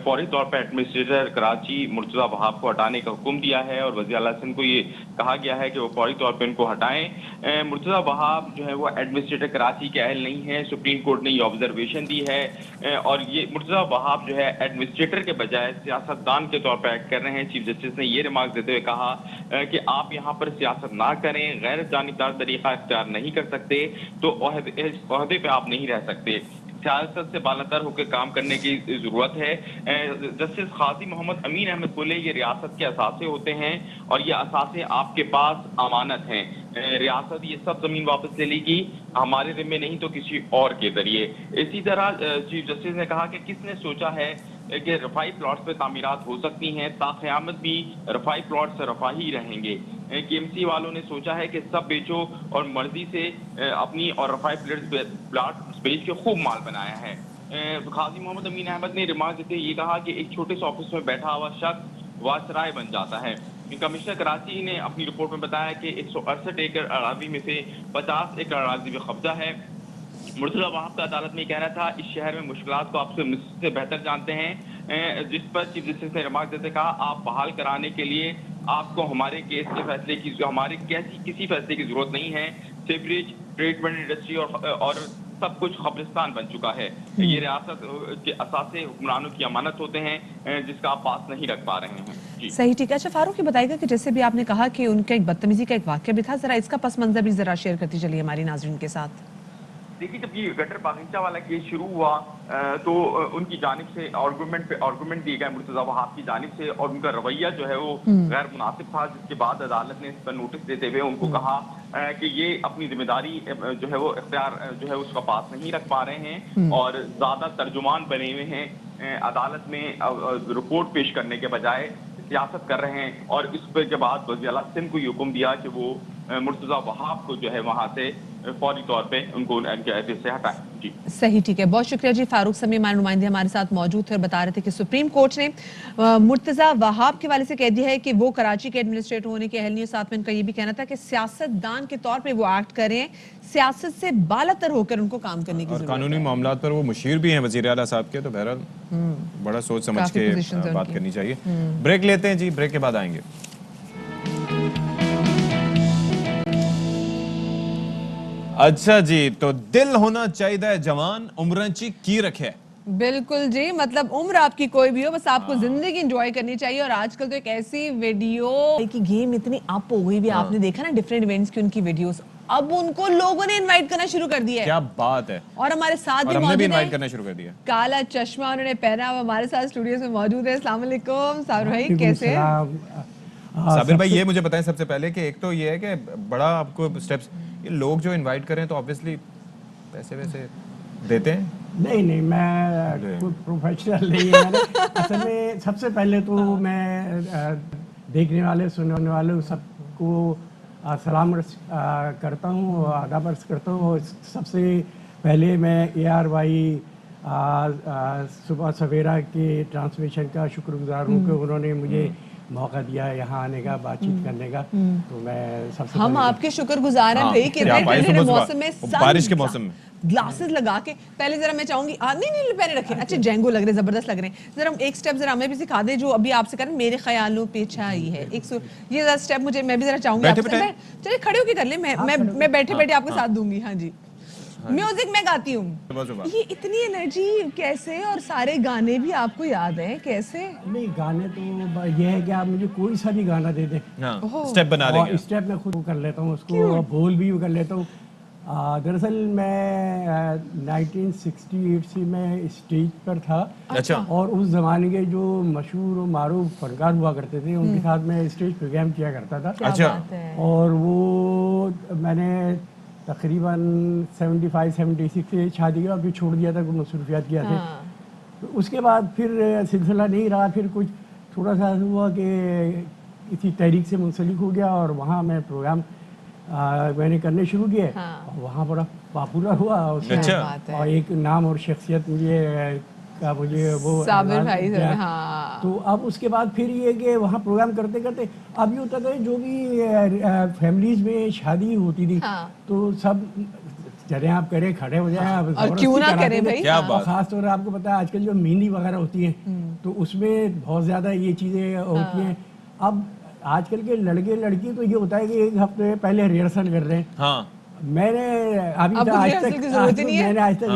फौरी तौर पर एडमिनिस्ट्रेटर कराची मुर्तज़ा वहाब को हटाने का हुक्म दिया है और वज़ीर आला सिंध को ये कहा गया है कि वो फौरी तौर पर इनको हटाएं। मुर्तज़ा वहाब जो है वो एडमिनिस्ट्रेटर कराची के अहल नहीं है, सुप्रीम कोर्ट ने ये ऑब्जर्वेशन दी है और ये मुर्तज़ा वहाब जो है एडमिनिस्ट्रेटर के बजाय सियासतदान के तौर पर एक्ट कर रहे हैं। चीफ जस्टिस ने ये रिमार्क देते हुए कहा कि आप यहाँ पर सियासत ना करें, गैर जानिबदार तरीका इख्तियार नहीं कर सकते तो ओहदे पे आप नहीं रह सकते, सियासत से बालातर होकर काम करने की जरूरत है। जस्टिस काजी मोहम्मद अमीन अहमद बोले ये रियासत के असासे होते हैं और ये असासे आपके पास अमानत हैं, रियासत ये सब जमीन वापस ले लेगी, हमारे जिम्मे नहीं तो किसी और के जरिए। इसी तरह चीफ जस्टिस ने कहा कि किसने सोचा है कि रफाई प्लॉट्स पे तामीरात हो सकती हैं, ताक़यामत भी रफाई प्लॉट से रफाही रहेंगे। केएमसी वालों ने सोचा है कि सब बेचो और मर्जी से अपनी और रफाई प्लॉट बेच के खूब माल बनाया है। काजी मोहम्मद अमीन अहमद ने रिमार्क देते ये कहा कि एक छोटे से ऑफिस में बैठा हुआ शख्स वासराय बन जाता है। कमिश्नर कराची ने अपनी रिपोर्ट में बताया कि 168 एकड़ अराजी में से 50 एकड़ अराजी में कब्जा है। मुर्तज़ा वहाब का अदालत में कहना था इस शहर में मुश्किलात को आपसे मुझसे बेहतर जानते हैं, जिस पर चीफ जस्टिस ने रिमार्क देते कहा आप बहाल कराने के लिए आपको हमारे केस के फैसले की हमारे किसी फैसले की जरूरत नहीं है। सीवरेज ट्रीटमेंट इंडस्ट्री और सब कुछ कब्रिस्तान बन चुका है। ये रियासत के असासे हुक्मरानों की अमानत होते हैं जिसका आप पास नहीं रख पा रहे हैं। सही, ठीक है। अच्छा फारूक, ये बताइएगा कि जैसे भी आपने कहा कि उनका एक बदतमीजी का एक वाक्य भी था, जरा इसका पस मंजर भी जरा शेयर करती चलिए हमारी नाज़रीन के साथ। देखिए, जब ये गटर बागीचा वाला केस शुरू हुआ तो उनकी जानिब से आर्गूमेंट दिए गए मुर्तज़ा वहाब की जानिब से और उनका रवैया जो है वो गैर मुनासिब था, जिसके बाद अदालत ने इस पर नोटिस देते हुए उनको कहा कि ये अपनी जिम्मेदारी जो है वो इख्तियार जो है उसका पास नहीं रख पा रहे हैं और ज़्यादा तर्जुमान बने हुए हैं, अदालत में रिपोर्ट पेश करने के बजाय सियासत कर रहे हैं। और इस पर के बाद वज़ीर आला सिंध को ये हुक्म दिया कि वो मुर्तज़ा वहाब को जो है वहाँ से फौरी तौर पे उनको उनके अहदे से हटाएं। जी सही, ठीक है, बहुत शुक्रिया जी। फारूक समी हमारे नुमाइंदे हमारे साथ मौजूद थे और बता रहे थे कि सुप्रीम कोर्ट ने मुर्तज़ा वहाब के वाले से कह दिया है कि वो कराची के एडमिनिस्ट्रेटर होने के अहल नहीं है। साथ में उनका ये भी कहना था कि सियासतदान के तौर पे वो एक्ट करें, सियासत से बालातर होकर उनको काम करने की और कानूनी मामलात पर वो मुशीर भी हैं वज़ीर आला साहब के, तो बहरहाल बड़ा सोच समझ के बात करनी चाहिए। ब्रेक लेते हैं जी, ब्रेक के बाद आएंगे। अच्छा जी, तो दिल होना चाहिए जवान, उम्र की रखे। बिल्कुल जी, मतलब उम्र आपकी कोई भी हो, बस आपको जिंदगी एंजॉय करनी चाहिए। और आजकल तो एक ऐसी वीडियो की गेम इतनी अप हो गई भी, आपने देखा ना डिफरेंट इवेंट्स की उनकी वीडियोस, अब उनको लोगों ने इनवाइट करना शुरू कर दिया है। क्या बात है। और हमारे साथ और हमने भी इनवाइट करना शुरू कर दिया। काला चश्मा उन्होंने पहना हुआ हमारे साथ स्टूडियो में मौजूद है। अस्सलाम वालेकुम साबिर भाई, कैसे हैं? साबिर भाई ये मुझे बताएं सबसे पहले कि एक तो ये है कि बड़ा आपको स्टेप्स, ये लोग जो इनवाइट करें तो ऑब्वियसली पैसे वैसे देते हैं? नहीं, मैं कोई प्रोफेशनल नहीं है। असल में सबसे पहले तो मैं देखने वाले सुनने वाले सबको सलाम करता हूँ, आदाब अर्ज़ करता हूँ। सबसे पहले मैं ARY सुबह सवेरा के ट्रांसमिशन का शुक्रगुजार हूँ कि उन्होंने मुझे मौका दिया यहाँ आने का, बातचीत करने का। तो मैं सबसे हम आपके शुक्रगुजार हैं भाई कि मौसम में, बारिश के मौसम में ग्लासेस लगा के, पहले जरा मैं चाहूंगी नहीं पहले रखें, अच्छे जेंगो लग रहे हैं, जबरदस्त लग रहे हैं। जरा एक स्टेप जरा हमें भी सिखा दे जो अभी आपसे करें, मेरे ख्यालों पे छाई है ये जरा स्टेप मुझे, मैं भी जरा चाहूंगी आपसे। चलिए खड़े होके कर ले, मैं बैठे बैठे आपके साथ दूंगी। हाँ जी, म्यूजिक मैं गाती हूँ। ये इतनी एनर्जी कैसे, और सारे गाने भी आपको याद हैं कैसे? नहीं, गाने तो ये है कि आप मुझे कोई सा भी गाना दे दें, स्टेप बना देंगे। स्टेप मैं खुद कर लेता हूँ, उसको बोल भी कर लेता हूँ। दरअसल मैं 1968 से मैं स्टेज पर था। अच्छा। और उस ज़माने के जो मशहूर और मारूफ फनकार हुआ करते थे उनके साथ मैं स्टेज प्रोग्राम किया करता था। अच्छा। और वो मैंने तकरीबन 75-76 से शादी के फिर छोड़ दिया था, कुछ मसरूफियात किया थे। तो उसके बाद फिर सिलसिला नहीं रहा, फिर कुछ थोड़ा सा हुआ कि किसी तहरीक से मुंसलिक हो गया और वहाँ मैं प्रोग्राम मैंने करने शुरू किए। और वहाँ बड़ा पॉपुलर हुआ उसमें। अच्छा। और एक नाम और शख्सियत मुझे वो साबिर भाई। तो अब उसके बाद फिर ये कि वहाँ प्रोग्राम करते करते अब ये होता था जो भी फैमिलीज में शादी होती थी तो सब चले आप करें, खड़े हो जाए, और क्यों ना करें भाई। क्या बात। खास तौर आपको पता है आजकल जो मेहंदी वगैरह होती है तो उसमें बहुत ज्यादा ये चीजें होती हैं। अब आजकल के लड़के लड़की तो ये होता है कि एक हफ्ते पहले रिहर्सल कर रहे हैं। मैंने अभी तक आज तक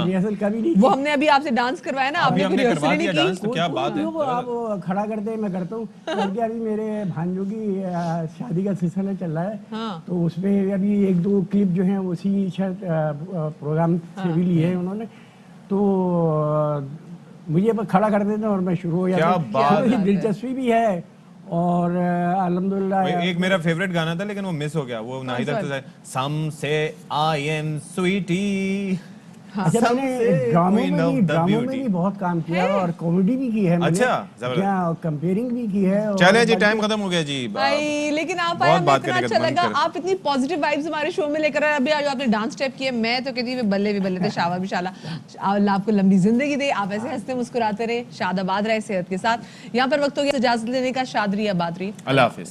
रिहर्सल कभी नहीं, वो हमने अभी आपसे डांस करवाया ना, आपने कोई रिहर्सल नहीं की। क्या बात है। आप खड़ा करते हैं, मैं करता हूँ। करके अभी मेरे भांजों की शादी का सिलसिला चल रहा है तो उसमें अभी 1-2 क्लिप जो है उसी शायद प्रोग्राम से भी लिए हैं उन्होंने। तो मुझे खड़ा कर देते हैं और मैं शुरू हो जाता हूँ। दिलचस्पी भी है और अल्हम्दुलिल्लाह। एक मेरा फेवरेट गाना था लेकिन वो मिस हो गया, वो नाहिद अख्तर सम से आई एम स्वीटी। अच्छा, मैंने ड्रामों में भी बहुत काम किया और कॉमेडी भी की है मैंने। अच्छा, कंपेयरिंग भी की है। चले जी, टाइम खत्म हो गया जी भाई, लेकिन आप आए, हमें इतना अच्छा लगा, आप इतनी पॉजिटिव वाइब्स हमारे शो में लेकर आए। अभी आज आपने डांस स्टेप किए, मैं तो कहती हूँ बल्ले भी बल्ले थे। शाबाश भी, अल्लाह आपको लंबी जिंदगी दे, आप ऐसे हंसते मुस्कुराते रहे, शादाबाद रहे सेहत के साथ। यहाँ पर वक्त हो गया इजाजत लेने का। शादरी आबादरी, अल्लाह हाफिज।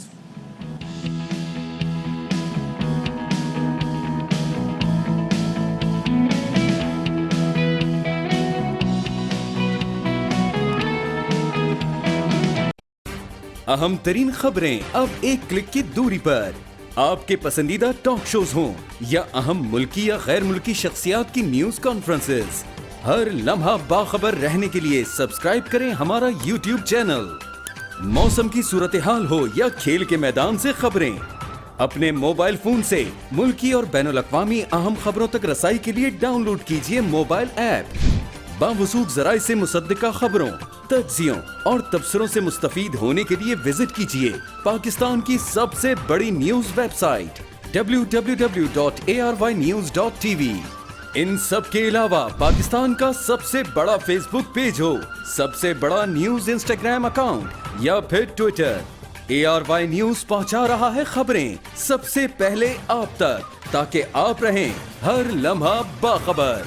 अहम तरीन खबरें अब एक क्लिक की दूरी पर। आपके पसंदीदा टॉक शोज हों या अहम मुल्की या गैर मुल्की शख्सियात की न्यूज कॉन्फ्रेंसेस, हर लम्हा बाखबर रहने के लिए सब्सक्राइब करें हमारा YouTube चैनल। मौसम की सूरत हाल हो या खेल के मैदान से खबरें, अपने मोबाइल फोन से मुल्की और बैनुल-अक़वामी अहम खबरों तक रसाई के लिए डाउनलोड कीजिए मोबाइल ऐप। बावसूख ज़राए से मुसद्दिका खबरों, तज्ज़ियों और तबसरों से मुस्तफीद होने के लिए विजिट कीजिए पाकिस्तान की सबसे बड़ी न्यूज वेबसाइट www.arYnews.tv। इन सब के अलावा पाकिस्तान का सबसे बड़ा फेसबुक पेज हो, सबसे बड़ा न्यूज इंस्टाग्राम अकाउंट या फिर ट्विटर, ARY न्यूज पहुंचा रहा है खबरें सबसे पहले आप तक, ताकि आप रहें हर लम्हा बाखबर।